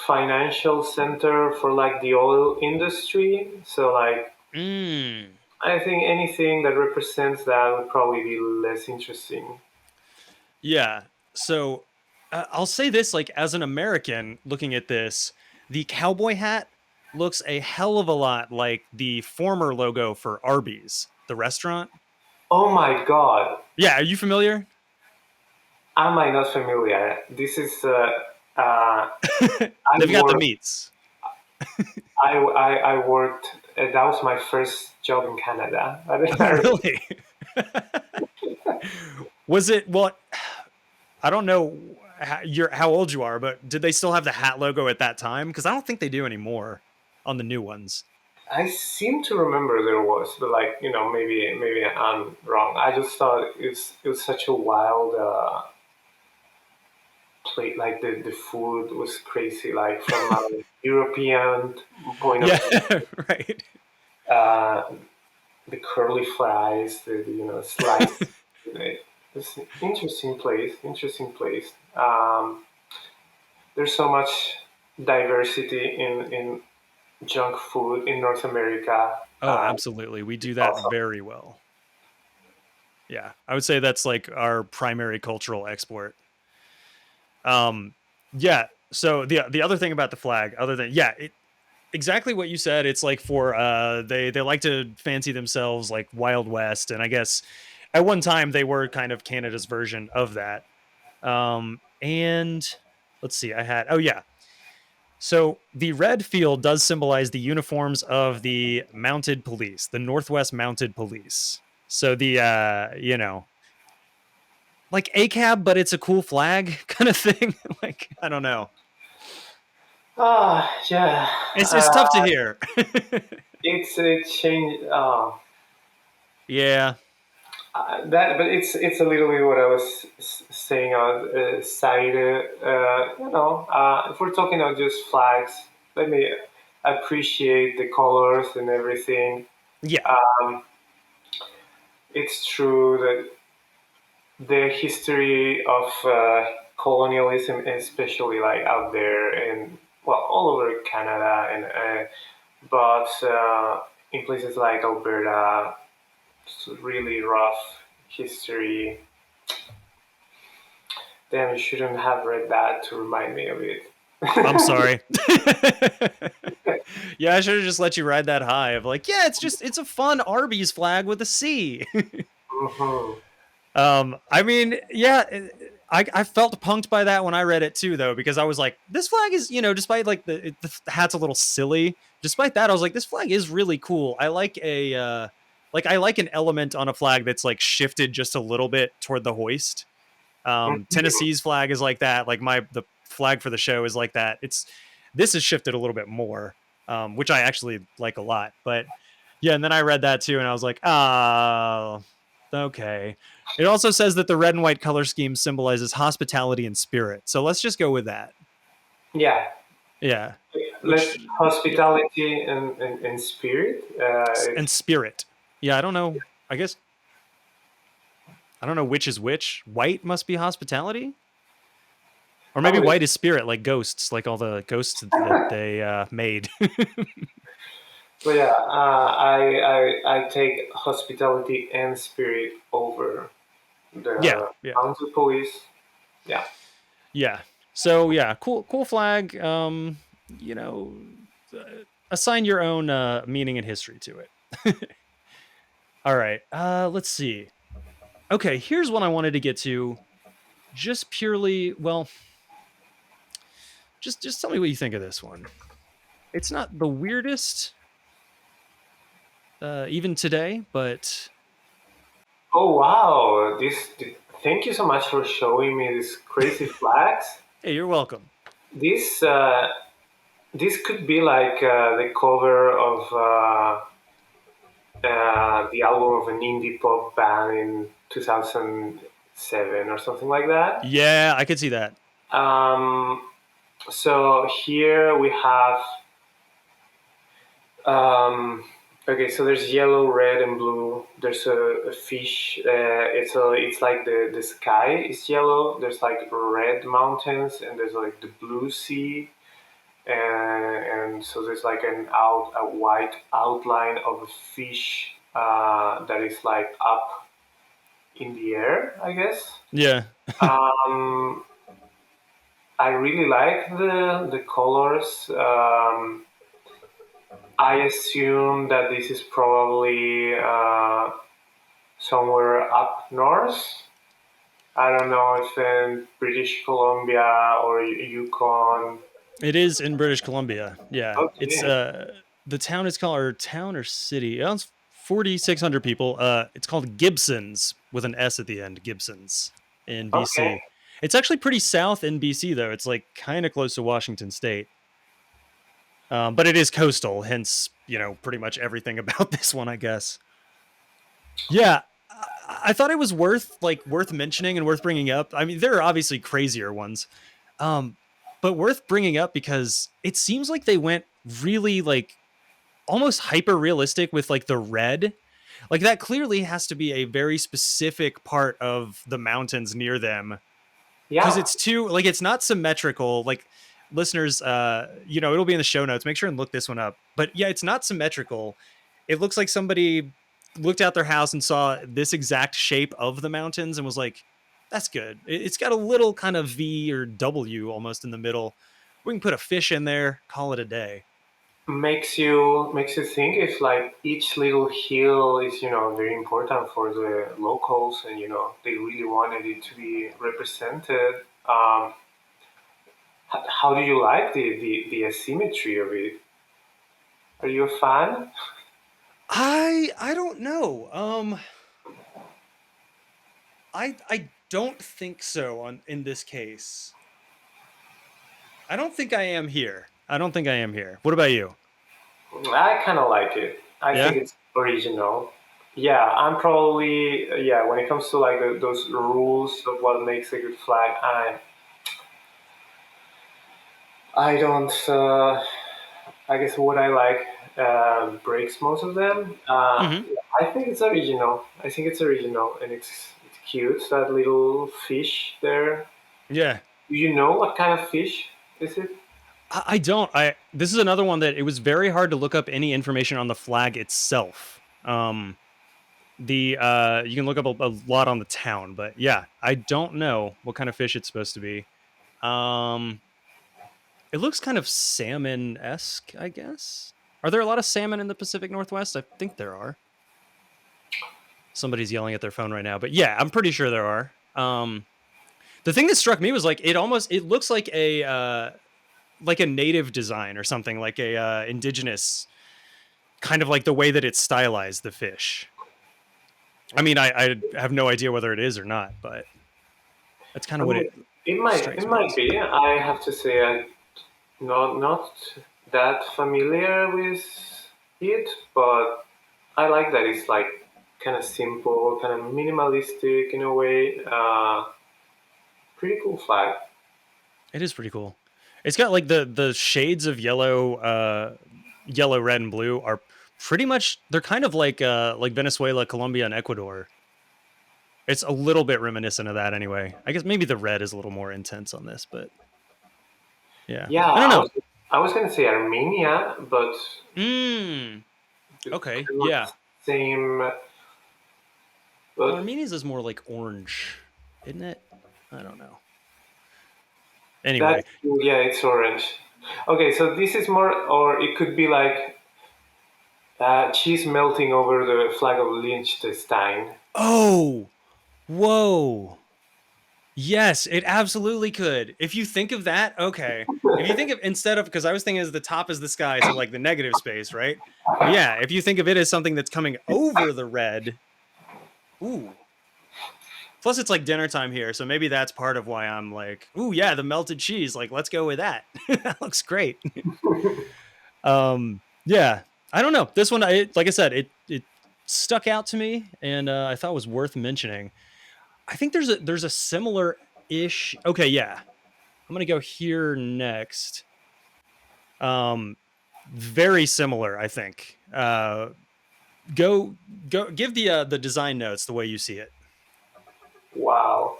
financial center for like the oil industry. So like Mm. I think anything that represents that would probably be less interesting. Yeah. So I'll say this, like, as an American looking at this, the cowboy hat looks a hell of a lot like the former logo for Arby's, the restaurant. Oh my god, Yeah. Are you familiar? am I not familiar? This is I They've got the worked. meats. I worked. That was my first job in Canada. Oh, really? Was it what? I don't know how old you are, but did they still have the hat logo at that time? Because I don't think they do anymore on the new ones. I seem to remember there was, but like maybe I'm wrong. I just thought it was such a wild plate. Like the food was crazy. Like from a European point of Yeah, view, right. uh, the curly fries, the sliced. It's an interesting place. Interesting place. There's so much diversity in junk food in North America. Oh, absolutely. We do that Awesome. very well. Yeah, I would say that's like our primary cultural export. Um, yeah. So the other thing about the flag, other than exactly what you said, it's like for they like to fancy themselves like Wild West, and I guess at one time they were kind of Canada's version of that. And let's see, oh yeah. So the red field does symbolize the uniforms of the mounted police, the Northwest Mounted Police. So the like ACAB, but it's a cool flag kind of thing. Like, I don't know. Yeah. It's tough to hear. It's a change. Yeah. But it's a little bit what I was saying on side. If we're talking about just flags, let me appreciate the colors and everything. Yeah. Um, it's true that the history of colonialism, especially like out there and well, all over Canada, and but in places like Alberta, it's really rough history. Damn, you shouldn't have read that to remind me of it. I'm sorry. Yeah, I should have just let you ride that high of like, yeah, it's a fun Arby's flag with a C. Mhm. I mean, yeah, I felt punked by that when I read it too, though, because I was like, this flag is, despite like the hat's a little silly, despite that, I was like, this flag is really cool. I like I like an element on a flag that's like shifted just a little bit toward the hoist. Tennessee's flag is like that. Like the flag for the show is like that. This is shifted a little bit more, which I actually like a lot. But yeah, and then I read that too, and I was like, oh. Okay. It also says that the red and white color scheme symbolizes hospitality and spirit. So let's just go with that. Yeah. Yeah. Let's Which hospitality and spirit. and spirit. Yeah, I don't know. I guess I don't know which is which. White must be hospitality? Or maybe Probably. white is spirit, like ghosts, like all the ghosts that they made. But yeah, I take hospitality and spirit over Yeah, the yeah. mounted police. Yeah. Yeah. So yeah, cool flag. You know, assign your own meaning and history to it. All right. Let's see. Okay, here's one I wanted to get to. Just purely, well, just tell me what you think of this one. It's not the weirdest, even today, but Oh wow! Thank you so much for showing me these crazy flags. hey, you're welcome. This this could be like the cover of the album of an indie pop band in 2007 or something like that. Yeah, I could see that. Um, so here we have. Um, okay, so there's yellow, red, and blue. There's a fish. It's like the sky is yellow. There's like red mountains, and there's like the blue sea, and so there's like a white outline of a fish that is like up in the air, I guess. Yeah. Um, I really like the colors. I assume that this is probably somewhere up north. I don't know if in British Columbia or Yukon. It is in British Columbia. Yeah. It's Okay. the town is called, or town or city. It's 4,600 people. It's called Gibsons with an S at the end. Gibsons in BC. Okay. It's actually pretty south in BC though. It's like kind of close to Washington State. But it is coastal, hence, pretty much everything about this one, I guess. Yeah, I thought it was worth mentioning and worth bringing up. I mean, there are obviously crazier ones, um, but worth bringing up because it seems like they went really like almost hyper realistic with like the red. Like that clearly has to be a very specific part of the mountains near them because Yeah. it's too like it's not symmetrical. Like listeners, it'll be in the show notes. Make sure and look this one up. But yeah, it's not symmetrical. It looks like somebody looked out their house and saw this exact shape of the mountains and was like, that's good. It's got a little kind of V or W almost in the middle. We can put a fish in there, call it a day. Makes you think if like each little hill is very important for the locals and they really wanted it to be represented. How do you like the asymmetry of it? Are you a fan? I don't know. I don't think so in this case. I don't think I am here. I don't think I am here. What about you? I kind of like it. I Yeah? think it's original. Yeah, I'm probably yeah. When it comes to like those rules of what makes a good flag, I don't. I guess what I like breaks most of them. Mm-hmm. I think it's original. I think it's original, and it's cute. That little fish there. Yeah. Do you know what kind of fish is it? I don't. This is another one that it was very hard to look up any information on the flag itself. The you can look up a lot on the town, but yeah, I don't know what kind of fish it's supposed to be. Um, it looks kind of salmon-esque, I guess. Are there a lot of salmon in the Pacific Northwest? I think there are. Somebody's yelling at their phone right now, but yeah, I'm pretty sure there are. The thing that struck me was like it looks like a native design or something, like a indigenous kind of like the way that it's stylized the fish. I mean, I have no idea whether it is or not, but that's kind I of what mean, it it strikes me might as. be. I have to say I'm not that familiar with it, but I like that it's like kind of simple, kind of minimalistic in a way. Pretty cool flag. It is pretty cool. It's got like the shades of yellow, yellow, red, and blue are pretty much, they're kind of like Venezuela, Colombia, and Ecuador. It's a little bit reminiscent of that anyway. I guess maybe the red is a little more intense on this, but yeah. Yeah, I don't know. I was gonna say Armenia, but Okay. pretty much Yeah. same. Well, But Armenia's is more like orange, isn't it? I don't know. Anyway, yeah, it's orange. Okay, so this is more, or it could be like cheese melting over the flag of Liechtenstein. oh, whoa. Yes, it absolutely could. If you think of that, okay. If you think of, instead of, because I was thinking as the top is the sky, so like the negative space, right? But yeah, if you think of it as something that's coming over the red, ooh. Plus, it's like dinner time here, so maybe that's part of why I'm like, ooh, yeah, the melted cheese. Like, let's go with that. That looks great. Yeah, I don't know. This one, like I said, it stuck out to me, and I thought was worth mentioning. I think there's a similar ish. Okay, yeah, I'm gonna go here next. Very similar, I think. Go give the design notes the way you see it. Wow.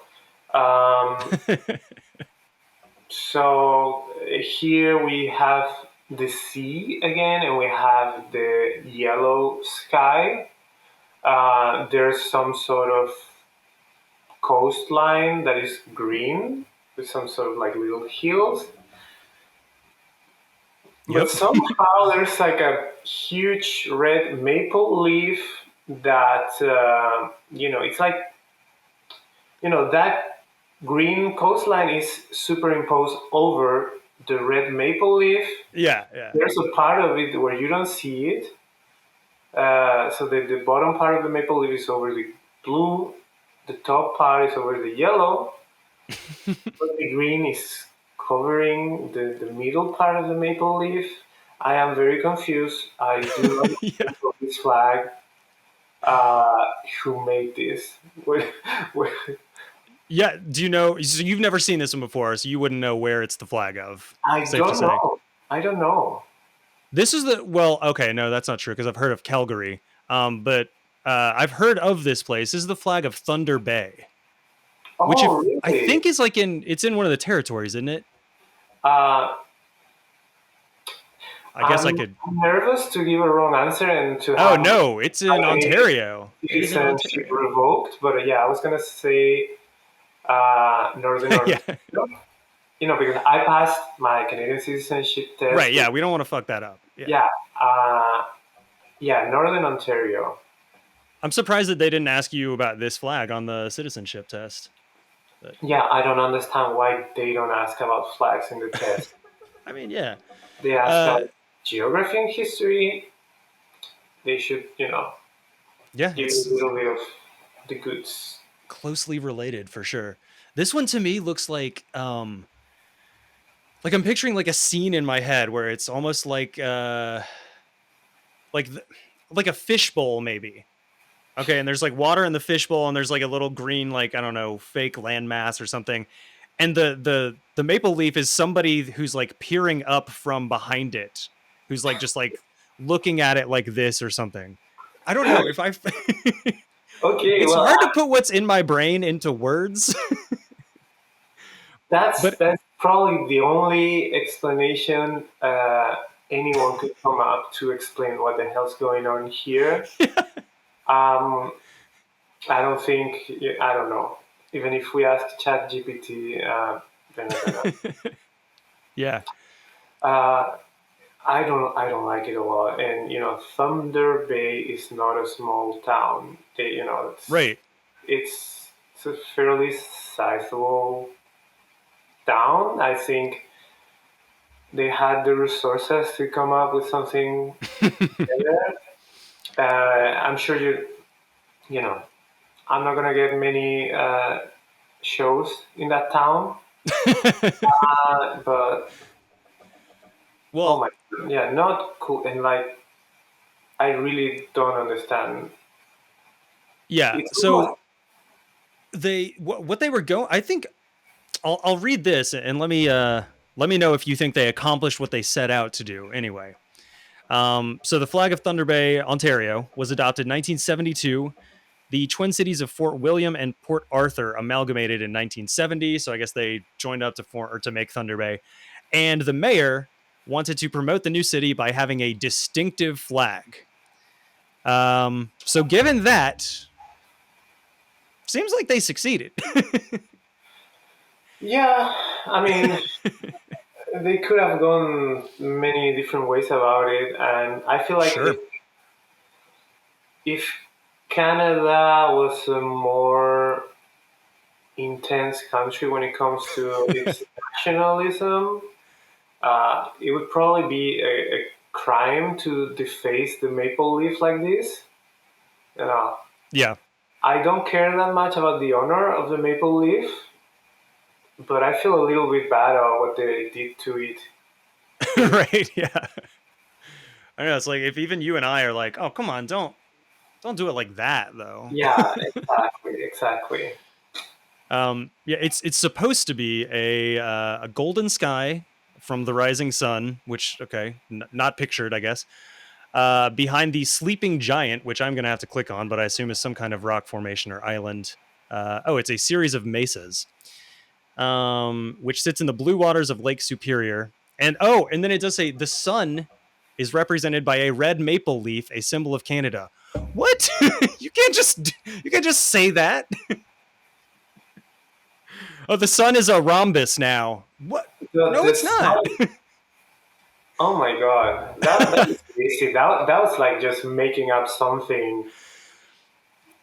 So here we have the sea again, and we have the yellow sky. There's some sort of coastline that is green with some sort of like little hills. But Yep. somehow there's like a huge red maple leaf that, it's like, that green coastline is superimposed over the red maple leaf. Yeah. There's a part of it where you don't see it. So the bottom part of the maple leaf is over the blue, the top part is over the yellow, but the green is covering the middle part of the maple leaf. I am very confused. I do not Yeah. know this flag. Who made this? Yeah. Do you know? So you've never seen this one before, so you wouldn't know where it's the flag of. I Safe to don't say. know. I don't know. This is okay, no, that's not true because I've heard of Calgary. But I've heard of this place. This is the flag of Thunder Bay, which Oh, I really? think is like it's in one of the territories, isn't it? Uh, I guess I I'm could. nervous to give a wrong answer and to Oh have no, it's in my Ontario. It is in citizenship Ontario. revoked. But yeah, I was gonna say Northern Yeah. Ontario. Because I passed my Canadian citizenship test. Right. Yeah, we don't want to fuck that up. Yeah. Northern Ontario. I'm surprised that they didn't ask you about this flag on the citizenship test. But, yeah, I don't understand why they don't ask about flags in the test. I mean, yeah. They ask about geography and history. They should, yeah, give it's a little bit of the goods. closely related for sure. This one to me looks like I'm picturing like a scene in my head where it's almost like a fishbowl maybe. Okay, and there's like water in the fishbowl, and there's like a little green, like, I don't know, fake landmass or something. And the maple leaf is somebody who's like peering up from behind it, who's like just like looking at it like this or something. I don't know if I. Okay, It's hard to put what's in my brain into words. That's probably the only explanation anyone could come up to explain what the hell's going on here. I don't know. Even if we ask ChatGPT, then Yeah. I don't like it a lot. And Thunder Bay is not a small town. Right. It's a fairly sizable town. I think they had the resources to come up with something better. I'm sure I'm not gonna get many shows in that town, but Well, oh my, yeah, not cool. And like, I really don't understand Yeah. It's So what they were going, I think I'll read this and let me know if you think they accomplished what they set out to do anyway. So the flag of Thunder Bay, Ontario was adopted in 1972. The Twin Cities of Fort William and Port Arthur amalgamated in 1970. So I guess they joined up to form or to make Thunder Bay. And the mayor wanted to promote the new city by having a distinctive flag. So given that, seems like they succeeded. Yeah, I mean, they could have gone many different ways about it, and I feel like Sure. if Canada was a more intense country when it comes to its nationalism, it would probably be a crime to deface the maple leaf like this. You know, Yeah. I don't care that much about the honor of the maple leaf, but I feel a little bit bad about what they did to it. Right. Yeah. I know. It's like if even you and I are like, oh, come on, don't do it like that, though. Yeah, exactly. Yeah, it's supposed to be a golden sky from the rising sun, which not pictured, I guess. Behind the sleeping giant, which I'm gonna have to click on, but I assume is some kind of rock formation or island. It's a series of mesas, which sits in the blue waters of Lake Superior. And then it does say the sun is represented by a red maple leaf, a symbol of Canada. What? you can't just say that. Oh, the sun is a rhombus now. What? No, it's not. Oh my god, that is crazy. That was like just making up something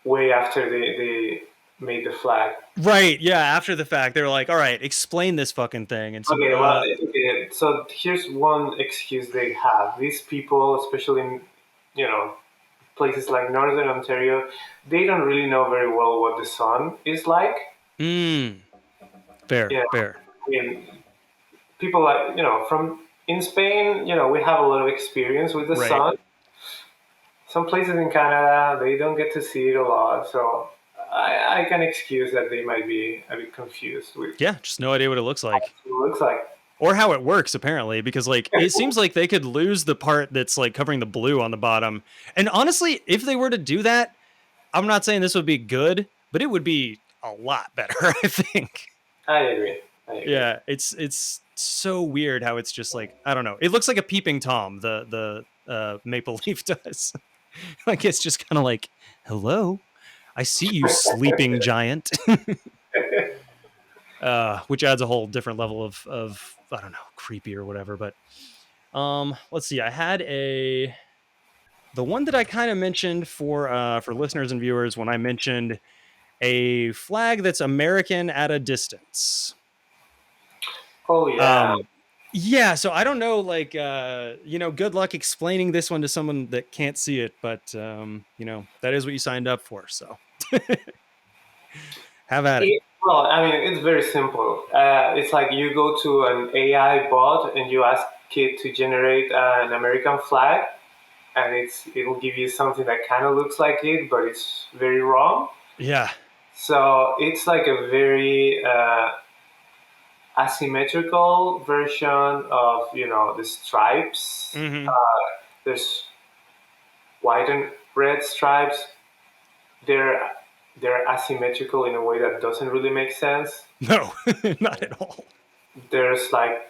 way after they made the flag. Right, yeah, after the fact. They were like, all right, explain this fucking thing. And so, Okay, so here's one excuse they have. These people, especially in, places like Northern Ontario, they don't really know very well what the sun is like. Fair, Yeah. fair. I mean, people like, from in Spain, we have a lot of experience with the Right. sun. Some places in Canada, they don't get to see it a lot. So I can excuse that they might be a bit confused with Yeah, just no idea what it looks like. what it looks like. Or how it works, apparently, because like it seems like they could lose the part that's like covering the blue on the bottom. And honestly, if they were to do that, I'm not saying this would be good, but it would be a lot better, I think. I agree. Yeah, it's so weird how it's just like, I don't know. It looks like a peeping Tom, the maple leaf does. Like it's just kind of like, hello, I see you, sleeping giant. Which adds a whole different level of I don't know, creepy or whatever. But let's see. I had the one that I kind of mentioned for listeners and viewers when I mentioned a flag that's American at a distance. Oh yeah. Yeah, so I don't know, like, good luck explaining this one to someone that can't see it, but, that is what you signed up for, so. Have at it. Well, I mean, it's very simple. It's like you go to an AI bot and you ask it to generate an American flag, and it'll give you something that kind of looks like it, but it's very wrong. Yeah. So it's like a very asymmetrical version of the stripes. Mm-hmm. There's white and red stripes. They're asymmetrical in a way that doesn't really make sense. No, not at all. There's like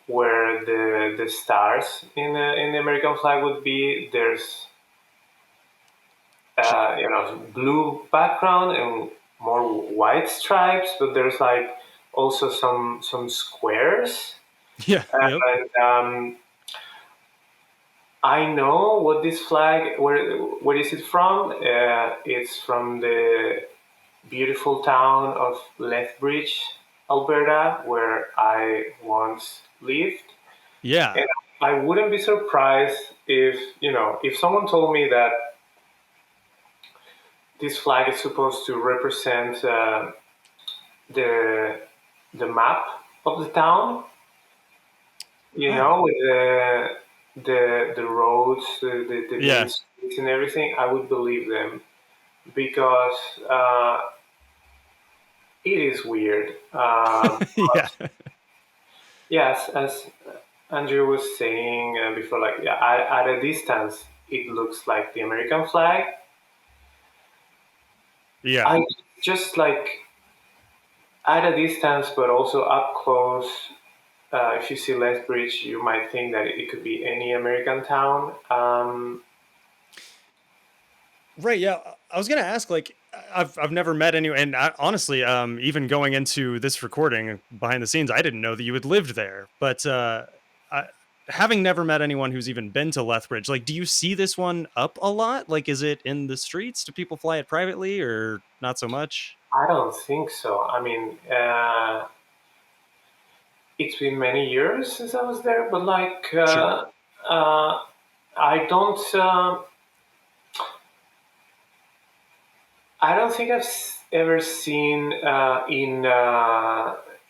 where the stars in the American flag would be. There's blue background and more white stripes, but there's like also some squares. Yeah. Yep. And I know what this flag. Where is it from? It's from the beautiful town of Lethbridge, Alberta, where I once lived. Yeah. And I wouldn't be surprised if someone told me that this flag is supposed to represent the map of the town. With the roads, the Yeah. streets and everything. I would believe them. because it is weird. Yeah. Yes, as Andrew was saying before, like yeah, at a distance, it looks like the American flag. Yeah. I just like at a distance, but also up close. If you see Lethbridge, you might think that it could be any American town. Right. Yeah. I was gonna ask, like, I've never met anyone, and honestly, even going into this recording behind the scenes, I didn't know that you had lived there. But I, having never met anyone who's even been to Lethbridge, like, do you see this one up a lot? Like, is it in the streets? Do people fly it privately, or not so much? I don't think so. I mean, it's been many years since I was there, but like, Sure. uh, I don't. I don't think ever seen in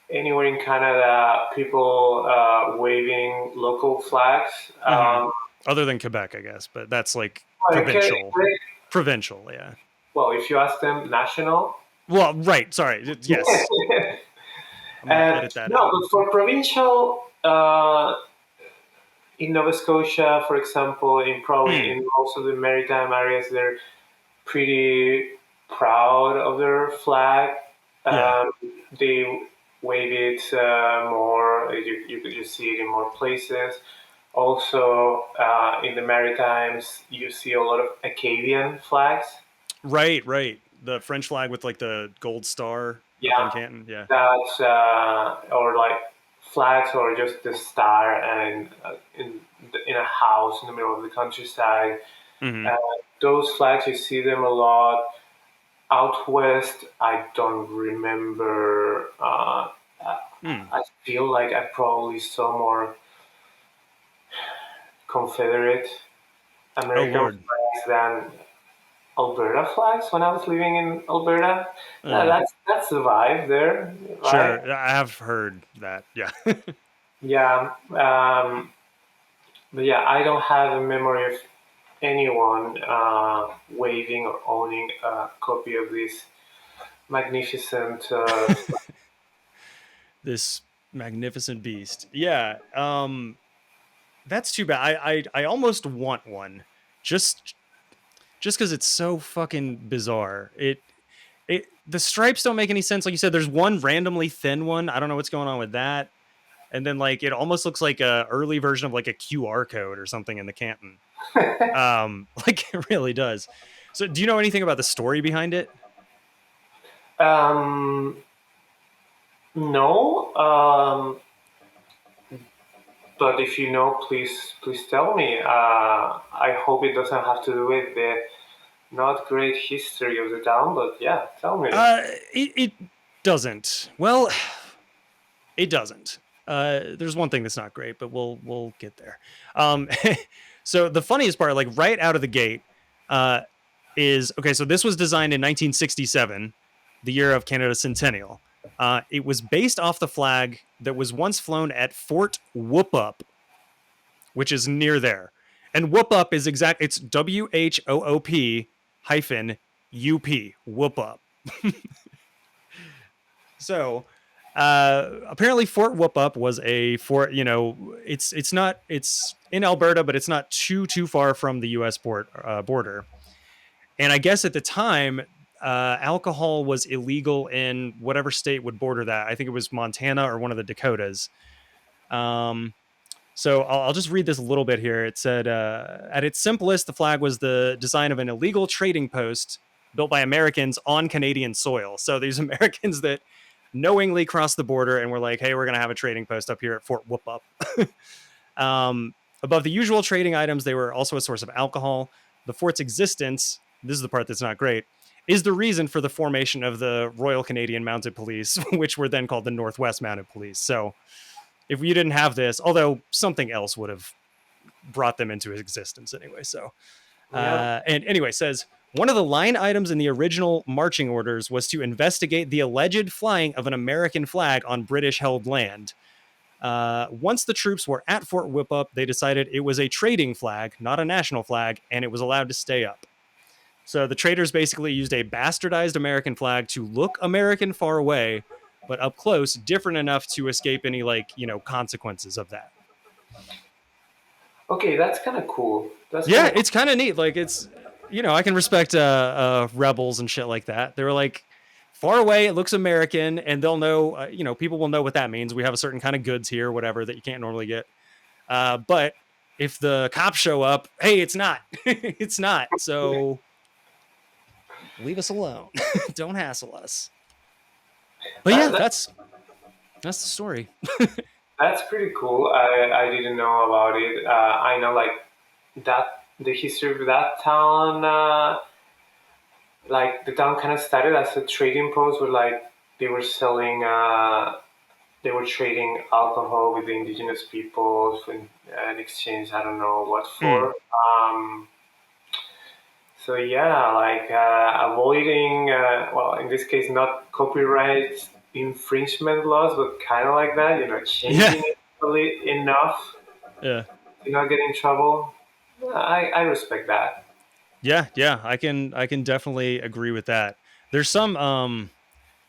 anywhere in Canada people waving local flags. Hmm. Other than Quebec, I guess, but that's like Okay, provincial. Provincial, yeah. well, if you ask them, national. Well, right. Sorry. Yes. I'm gonna edit that No, out. but for provincial, in Nova Scotia, for example, in probably Hmm. in most of the maritime areas, they're pretty proud of their flag. Yeah. Um, they wave it more. You see it in more places. Also, in the Maritimes, you see a lot of Acadian flags. Right. The French flag with like the gold star up on Yeah, Canton. Yeah. that's or like flags or just the star and in a house in the middle of the countryside. Hmm. Uh, those flags, you see them a lot. Out west, I don't remember. Hmm. I feel like I probably saw more Confederate Oh American Lord. flags than Alberta flags when I was living in Alberta. Uh, That's the vibe there, right? sure. I have heard that. Yeah. Yeah, but yeah, I don't have a memory of anyone waving or owning a copy of this magnificent. This magnificent beast. Yeah. That's too bad. I almost want one. Just because it's so fucking bizarre. The stripes don't make any sense. Like you said, there's one randomly thin one. I don't know what's going on with that. And then like it almost looks like a early version of like a QR code or something in the Canton. Like it really does. So do you know anything about the story behind it? um, no, but if you know, please tell me. I hope it doesn't have to do with the not great history of the town, but yeah, tell me. It doesn't. Well, it doesn't. There's one thing that's not great, but we'll get there. Um, so the funniest part, like right out of the gate, uh, is okay. So this was designed in 1967, the year of Canada's centennial. It was based off the flag that was once flown at Fort Whoop-Up, which is near there. And Whoop-Up is exact. It's WHOOP hyphen UP. Whoop-Up. So apparently Fort Whoop-Up was a fort. You know, it's in Alberta, but it's not too far from the U.S. border. And I guess at the time, alcohol was illegal in whatever state would border that. I think it was Montana or one of the Dakotas. So I'll just read this a little bit here. It said, at its simplest, the flag was the design of an illegal trading post built by Americans on Canadian soil. So these Americans that knowingly crossed the border and were like, hey, we're going to have a trading post up here at Fort Whoop-Up. Above the usual trading items, they were also a source of alcohol. The fort's existence, this is the part that's not great, is the reason for the formation of the Royal Canadian Mounted Police, which were then called the Northwest Mounted Police. So if you didn't have this, although something else would have brought them into existence anyway. So, Yeah. and anyway, says one of the line items in the original marching orders was to investigate the alleged flying of an American flag on British held land. Once the troops were at Fort Whoop-Up, they decided it was a trading flag, not a national flag, and it was allowed to stay up. So the traders basically used a bastardized American flag to look American far away, but up close, different enough to escape any consequences of that. Okay, that's kind of cool. That's Yeah, kind of it's kind of neat. Like it's, I can respect rebels and shit like that. They were like far away. It looks American, and they'll know. People will know what that means. We have a certain kind of goods here, whatever that you can't normally get. But if the cops show up, hey, it's not. It's not. So leave us alone. Don't hassle us. But yeah, that's the story. That's pretty cool. I didn't know about it. I know like that the history of that town. Like the town kind of started as a trading post where like they were selling. They were trading alcohol with the indigenous peoples in exchange. I don't know what for. So yeah, like avoiding, well, in this case, not copyright infringement laws, but kind of like that, changing it enough Yeah. to not get in trouble. I respect that. Yeah, I can definitely agree with that. There's some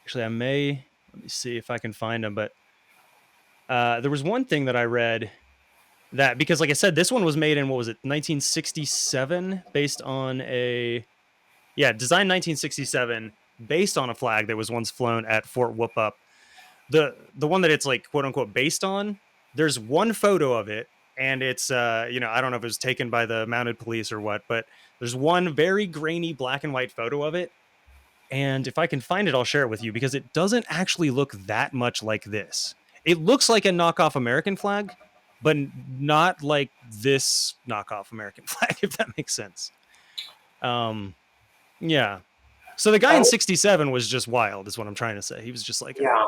actually let me see if I can find them, but there was one thing that I read that, because like I said, this one was made in, what was it, 1967, based on designed 1967, based on a flag that was once flown at Fort Whoop-Up. The one that it's like quote unquote based on, there's one photo of it, and it's I don't know if it was taken by the mounted police or what, but there's one very grainy black and white photo of it. And if I can find it, I'll share it with you, because it doesn't actually look that much like this. It looks like a knockoff American flag, but not like this knockoff American flag, if that makes sense. Yeah. So the guy in 67 was just wild, is what I'm trying to say. He was just like, Yeah.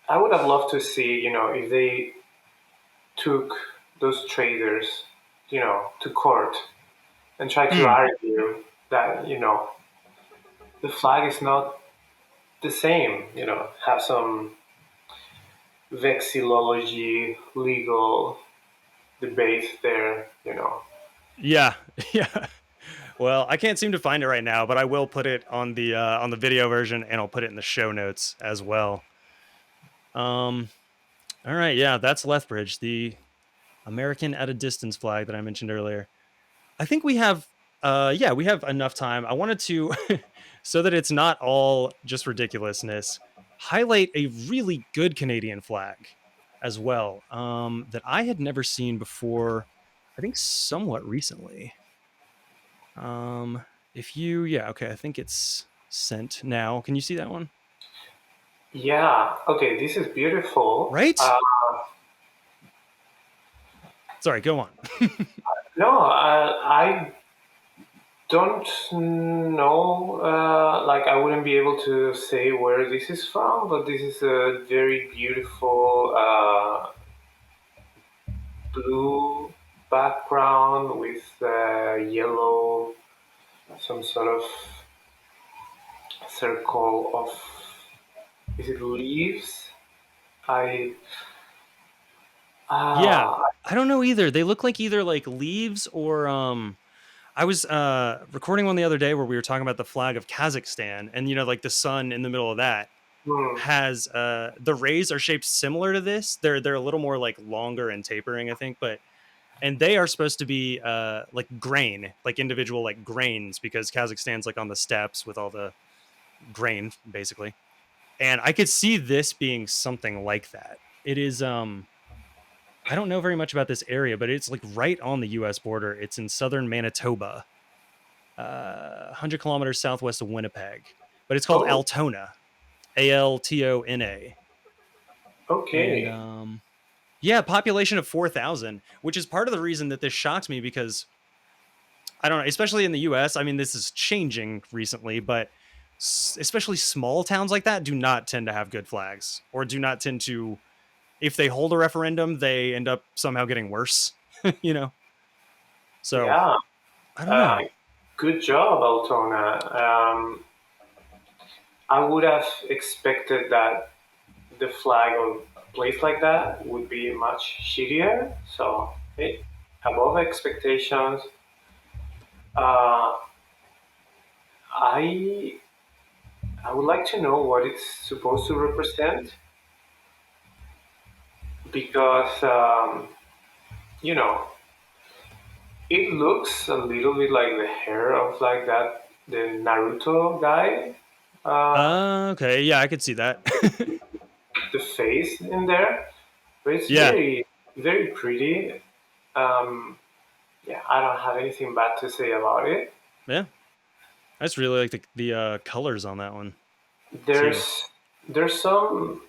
I would have loved to see, if they took those traders, to court and tried to argue that, the flag is not the same, have some vexillology legal debate there. Yeah. Yeah. Well, I can't seem to find it right now, but I will put it on the video version, and I'll put it in the show notes as well. All right, yeah, that's Lethbridge, the American at a distance flag that I mentioned earlier. I think we have we have enough time. I wanted to so that it's not all just ridiculousness, highlight a really good Canadian flag as well, that I had never seen before, I think somewhat recently. If you, okay, I think it's sent now. Can you see that one? Yeah. Okay. This is beautiful. Right? Sorry, go on. No, I don't know. Like, I wouldn't be able to say where this is from, but this is a very beautiful blue background with yellow, some sort of circle of, is it leaves? I Yeah, I don't know either. They look like either like leaves or I was recording one the other day where we were talking about the flag of Kazakhstan, and like the sun in the middle of that has the rays are shaped similar to this. They're a little more like longer and tapering, I think, and they are supposed to be like grain, like individual like grains, because Kazakhstan's like on the steppes with all the grain basically. And I could see this being something like that. It is I don't know very much about this area, but it's like right on the US border. It's in southern Manitoba, 100 kilometers southwest of Winnipeg, but it's called Altona, Altona. Okay. And, yeah, population of 4,000, which is part of the reason that this shocks me, because I don't know, especially in the US. I mean, this is changing recently, but especially small towns like that do not tend to have good flags, or do not tend to, if they hold a referendum, they end up somehow getting worse, So, yeah. I don't know. Good job, Altona. I would have expected that the flag of a place like that would be much shittier. So, hey, above expectations. I I would like to know what it's supposed to represent because you know it looks a little bit like the hair of like that the Naruto guy. Uh, Okay, yeah, I could see that. the face in there, but it's Yeah, very pretty. Um, yeah, I don't have anything bad to say about it. yeah. I just really like the colors on that one too. There's there's some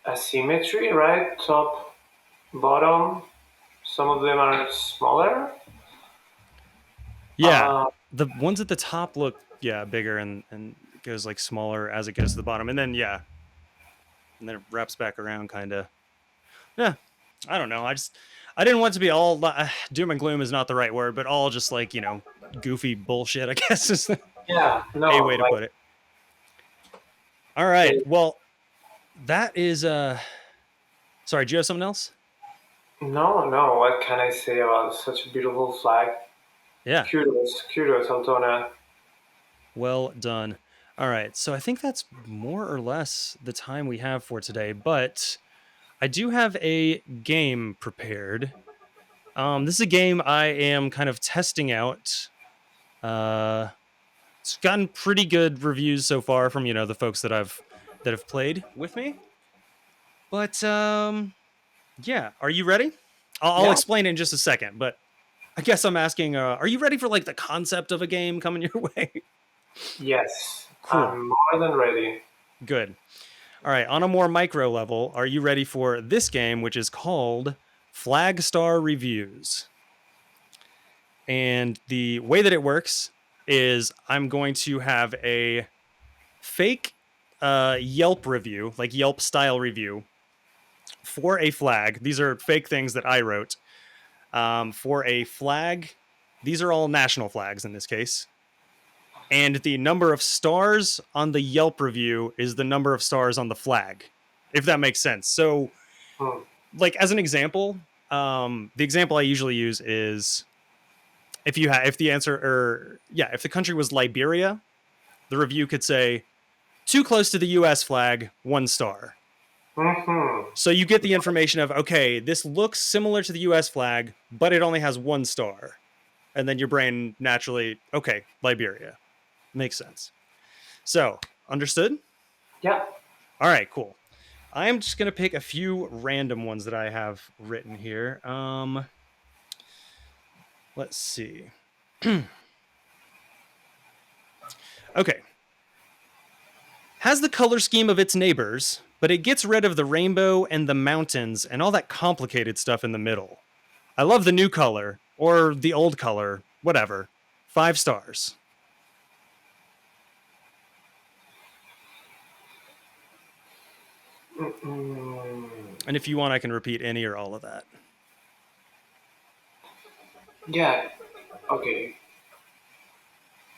asymmetry, right? Top, bottom. Some of them are smaller. Yeah, Uh, the ones at the top look bigger and it goes like smaller as it goes to the bottom, and then and then it wraps back around kind of. Yeah, I don't know. I didn't want it to be all doom and gloom is not the right word, but all just like goofy bullshit. I guess is yeah, a no, way to like put it. All right, it, well that is sorry. Do you have something else? no. What can I say about such a beautiful flag? Yeah. Kudos, Altona. Well done. All right. So I think that's more or less the time we have for today, but I do have a game prepared. This is a game I am kind of testing out. Uh, it's gotten pretty good reviews so far from the folks that have played with me. But yeah, are you ready? I'll Yeah. explain in just a second. But I guess I'm asking, are you ready for like the concept of a game coming your way? Yes, Cool. I'm more than ready. Good. All right, on a more micro level, are you ready for this game, which is called Flag Star Reviews? And the way that it works is I'm going to have a fake Yelp review, like Yelp style review, for a flag. These are fake things that I wrote. For a flag, these are all national flags in this case. And the number of stars on the Yelp review is the number of stars on the flag, if that makes sense. So, Hmm. like as an example, the example I usually use is if you have if the answer or if the country was Liberia, the review could say too close to the U.S. flag, 1 star. Mm-hmm. So you get the information of okay, this looks similar to the U.S. flag, but it only has 1 star, and then your brain naturally Liberia makes sense. So understood. Yeah. All right, cool. I'm just gonna pick a few random ones that I have written here. Let's see. Okay. Has the color scheme of its neighbors, but it gets rid of the rainbow and the mountains and all that complicated stuff in the middle. I love the new color or the old color, whatever. 5 stars. Mm-mm. And if you want, I can repeat any or all of that. Yeah. Okay.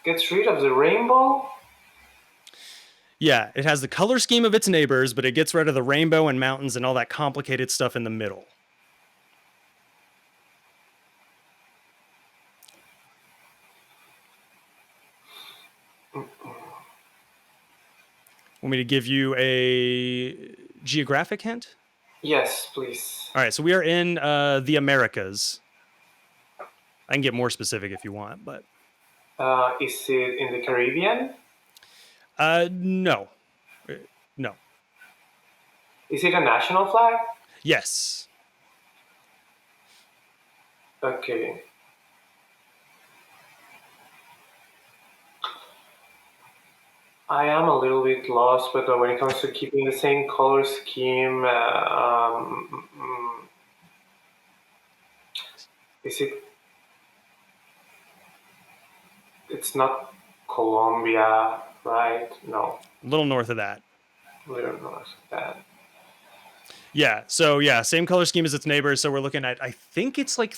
Gets rid of the rainbow. Yeah, it has the color scheme of its neighbors, but it gets rid of the rainbow and mountains and all that complicated stuff in the middle. Want me to give you a geographic hint? Yes, please. All right, so we are in the Americas. I can get more specific if you want, but Is it in the Caribbean? no. No. Is it a national flag? Yes. Okay. I am a little bit lost, but when it comes to keeping the same color scheme, is it? It's not Colombia, right? No, A little north of that. we don't know that. Yeah. So yeah, same color scheme as its neighbors. So we're looking at I think it's like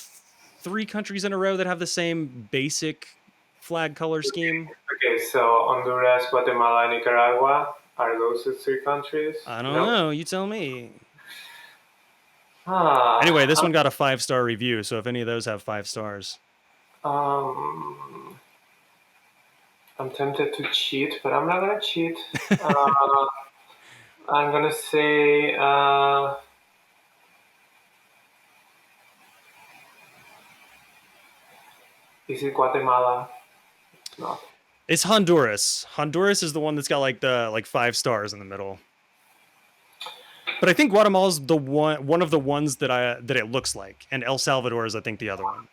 3 countries in a row that have the same basic flag color scheme. Okay, so Honduras, Guatemala, and Nicaragua are those the 3 countries? I don't No. know. You tell me. Ah, Anyway, this one got a 5-star review. So if any of those have 5 stars, um, I'm tempted to cheat, but I'm not gonna cheat. Uh, I'm gonna say is it Guatemala? It's not. It's Honduras. Honduras is the one that's got like the 5 stars in the middle. But I think Guatemala's the one of the ones that it looks like, and El Salvador is I think the other one.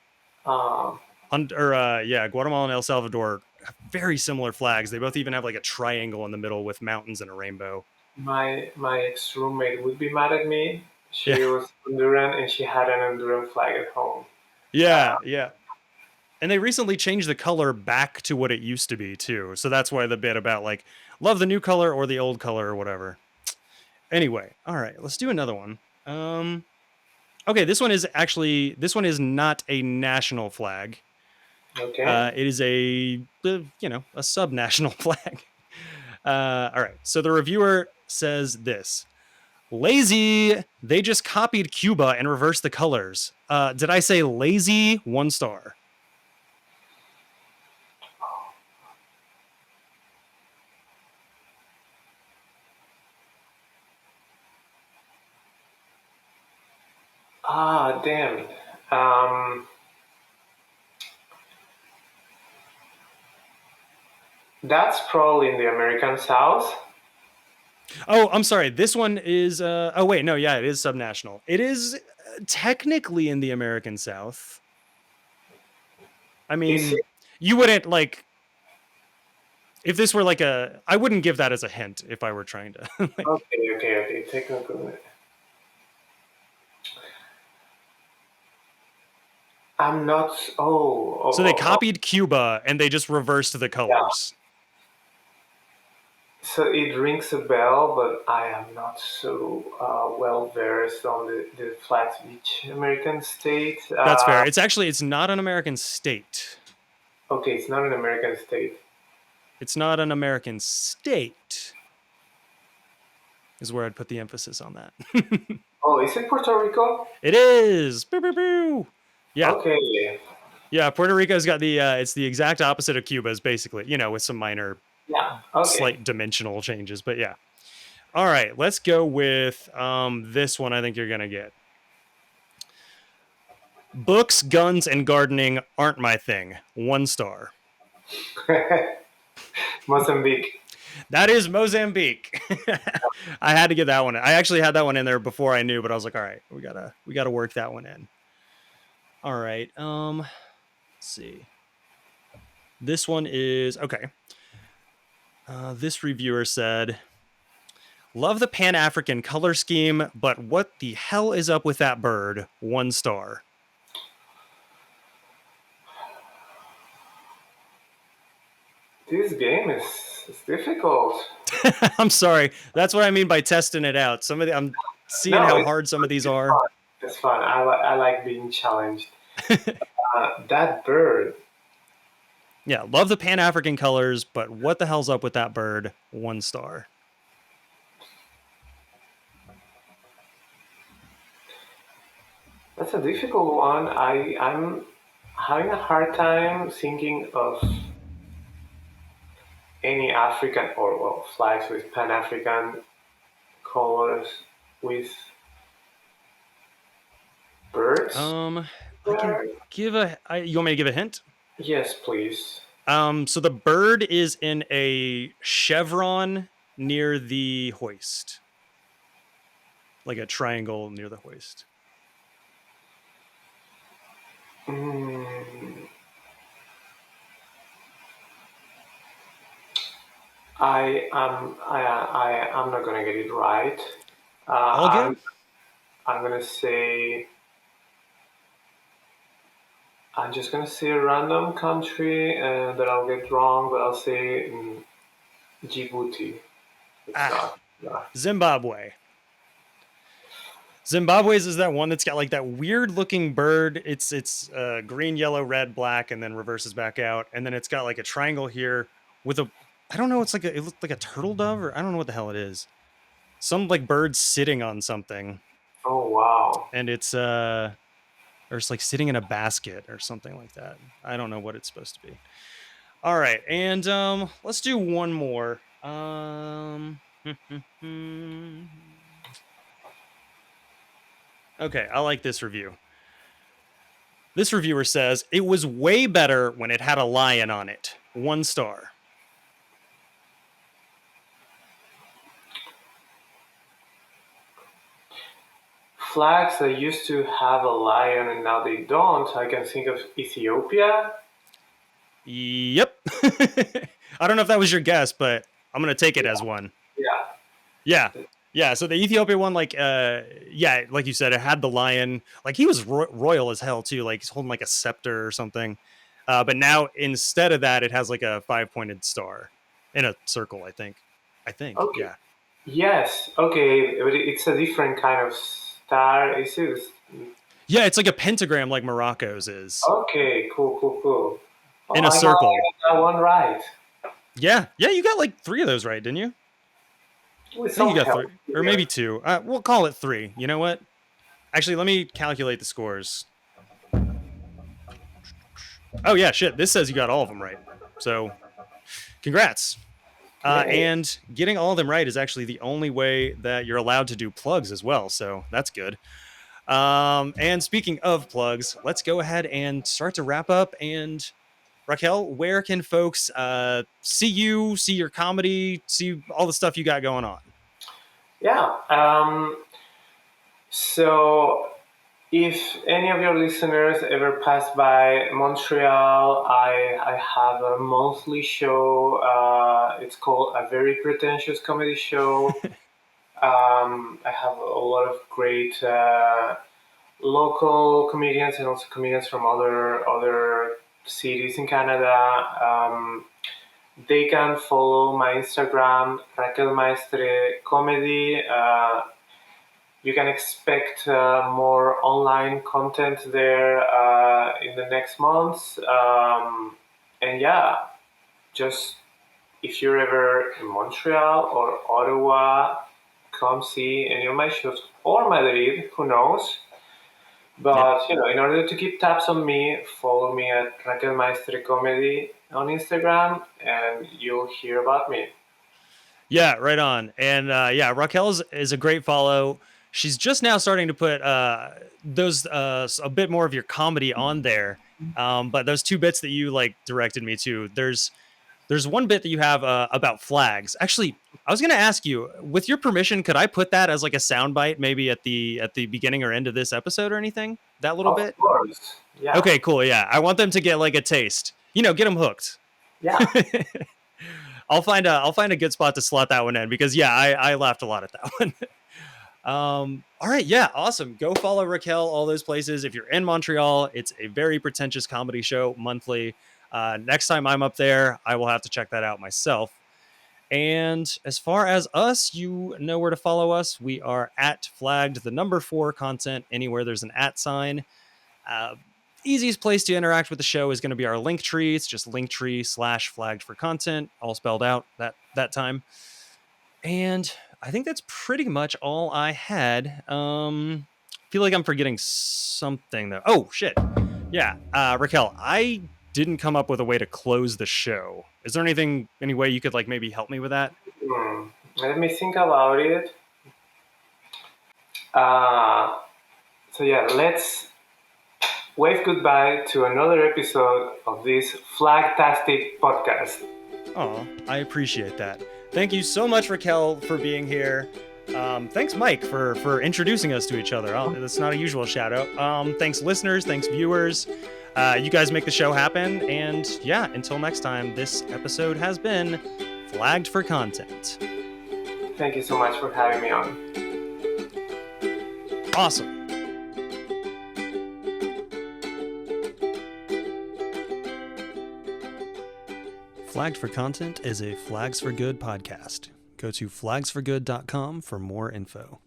Guatemala and El Salvador have very similar flags. They both even have like a triangle in the middle with mountains and a rainbow. My ex roommate would be mad at me. She Yeah. was Honduran and she had an Honduran flag at home. Yeah, yeah. And they recently changed the color back to what it used to be too. So that's why the bit about like love the new color or the old color or whatever. Anyway, all right, let's do another one. Okay, this one is not a national flag. Okay. It is a sub-national flag. All right, so the reviewer says this: lazy. They just copied Cuba and reversed the colors. Did I say lazy? 1 star. Ah, damn it. That's probably in the American South. Oh, I'm sorry. This one is. Oh wait, no, yeah, it is subnational. It is technically in the American South. I mean, you wouldn't like. If this were like I wouldn't give that as a hint if I were trying to. Okay. Take a look at it. I'm not. So they copied Cuba and they just reversed the colors. Yeah. So it rings a bell, but I am not so well versed on the flags of each American state. That's fair. It's not an American state. Okay, it's not an American state. It's not an American state. Is where I'd put the emphasis on that. Oh, is it Puerto Rico? It is. Boo, boo, boo. Yeah. Okay. Yeah, Puerto Rico's got the it's the exact opposite of Cuba's basically, with some minor slight dimensional changes, but yeah. All right, let's go with this one I think you're going to get. Books, guns, and gardening aren't my thing. 1 star. Mozambique. That is Mozambique. I had to get that one. I actually had that one in there before I knew, but I was like, all right, we gotta work that one in. All right. Let's see. This one is okay. This reviewer said, love the Pan-African color scheme, but what the hell is up with that bird? 1 star. This game is difficult. I'm sorry. That's what I mean by testing it out. I'm seeing how hard some of these are. Fun. It's fun. I like being challenged. That bird. Yeah, love the Pan-African colors, but what the hell's up with that bird? 1 star. That's a difficult one. I'm having a hard time thinking of any African or flags with Pan-African colors with birds. I can give you want me to give a hint? Yes, please. So the bird is in a chevron near the hoist. Like a triangle near the hoist. I'm not gonna get it right. All good. I'm gonna say. I'm just gonna say a random country that I'll get wrong, but I'll say Djibouti. Zimbabwe. Zimbabwe's is that one that's got like that weird looking bird. It's green, yellow, red, black, and then reverses back out, and then it's got like a triangle here with a. I don't know. It looks like a turtle dove, or I don't know what the hell it is. Some like bird sitting on something. Oh wow! And it's or it's like sitting in a basket or something like that. I don't know what it's supposed to be. All right, and let's do one more. Okay, I like this review. This reviewer says it was way better when it had a lion on it. 1 star. Flags that used to have a lion and now they don't. I can think of Ethiopia. Yep. I don't know if that was your guess, but I'm gonna take it as one. Yeah. Yeah. So the Ethiopia one, like, like you said, it had the lion. Like he was royal as hell too. Like he's holding like a scepter or something. But now instead of that, it has like a 5-pointed star in a circle. I think. Okay. Yeah. Yes. Okay. But it's a different kind of star. Is it? Yeah, it's like a pentagram, like Morocco's is. Okay. Cool. Oh, In a circle. I got that one right. Yeah. You got like 3 of those right, didn't you? With I think you some got help 3, or here. maybe 2. We'll call it 3. You know what? Actually, let me calculate the scores. Oh yeah, shit. This says you got all of them right. So, congrats. And getting all of them right is actually the only way that you're allowed to do plugs as well. So that's good. And speaking of plugs, let's go ahead and start to wrap up. And Raquel, where can folks see you, see your comedy, see all the stuff you got going on? Yeah. So, if any of your listeners ever pass by Montreal, I have a monthly show. It's called A Very Pretentious Comedy Show. I have a lot of great local comedians and also comedians from other cities in Canada. They can follow my Instagram, Raquel Maestre Comedy. You can expect more online content there in the next months. And yeah, just if you're ever in Montreal or Ottawa, come see any of my shows, or Madrid, who knows. But in order to keep tabs on me, follow me at Raquel Maestre Comedy on Instagram, and you'll hear about me. Yeah, right on. And Raquel is a great follow. She's just now starting to put those a bit more of your comedy on there. But those 2 bits that you like directed me to, there's one bit that you have about flags. Actually, I was going to ask you, with your permission, could I put that as like a soundbite, maybe at the beginning or end of this episode or anything? That little bit. Of course. Yeah. Okay, cool. Yeah, I want them to get like a taste. Get them hooked. Yeah. I'll find a good spot to slot that one in because I laughed a lot at that one. All right, yeah, awesome. Go follow Raquel, all those places. If you're in Montreal, it's A Very Pretentious Comedy Show monthly. Next time I'm up there, I will have to check that out myself. And as far as us, you know where to follow us. We are at flagged 4 content anywhere there's an @ sign. Easiest place to interact with the show is going to be our link tree. It's just linktree/flagged for content, all spelled out that time. And I think that's pretty much all I had. Feel like I'm forgetting something though. Oh shit. Yeah. Raquel, I didn't come up with a way to close the show. Is there any way you could like maybe help me with that? Let me think about it. Let's wave goodbye to another episode of this Flagtastic podcast. Oh, I appreciate that. Thank you so much, Raquel, for being here. Thanks, Mike, for introducing us to each other. That's not a usual shout out. Thanks, listeners. Thanks, viewers. You guys make the show happen. And yeah, until next time, this episode has been Flagged for Content. Thank you so much for having me on. Awesome. Flagged for Content is a Flags for Good podcast. Go to flagsforgood.com for more info.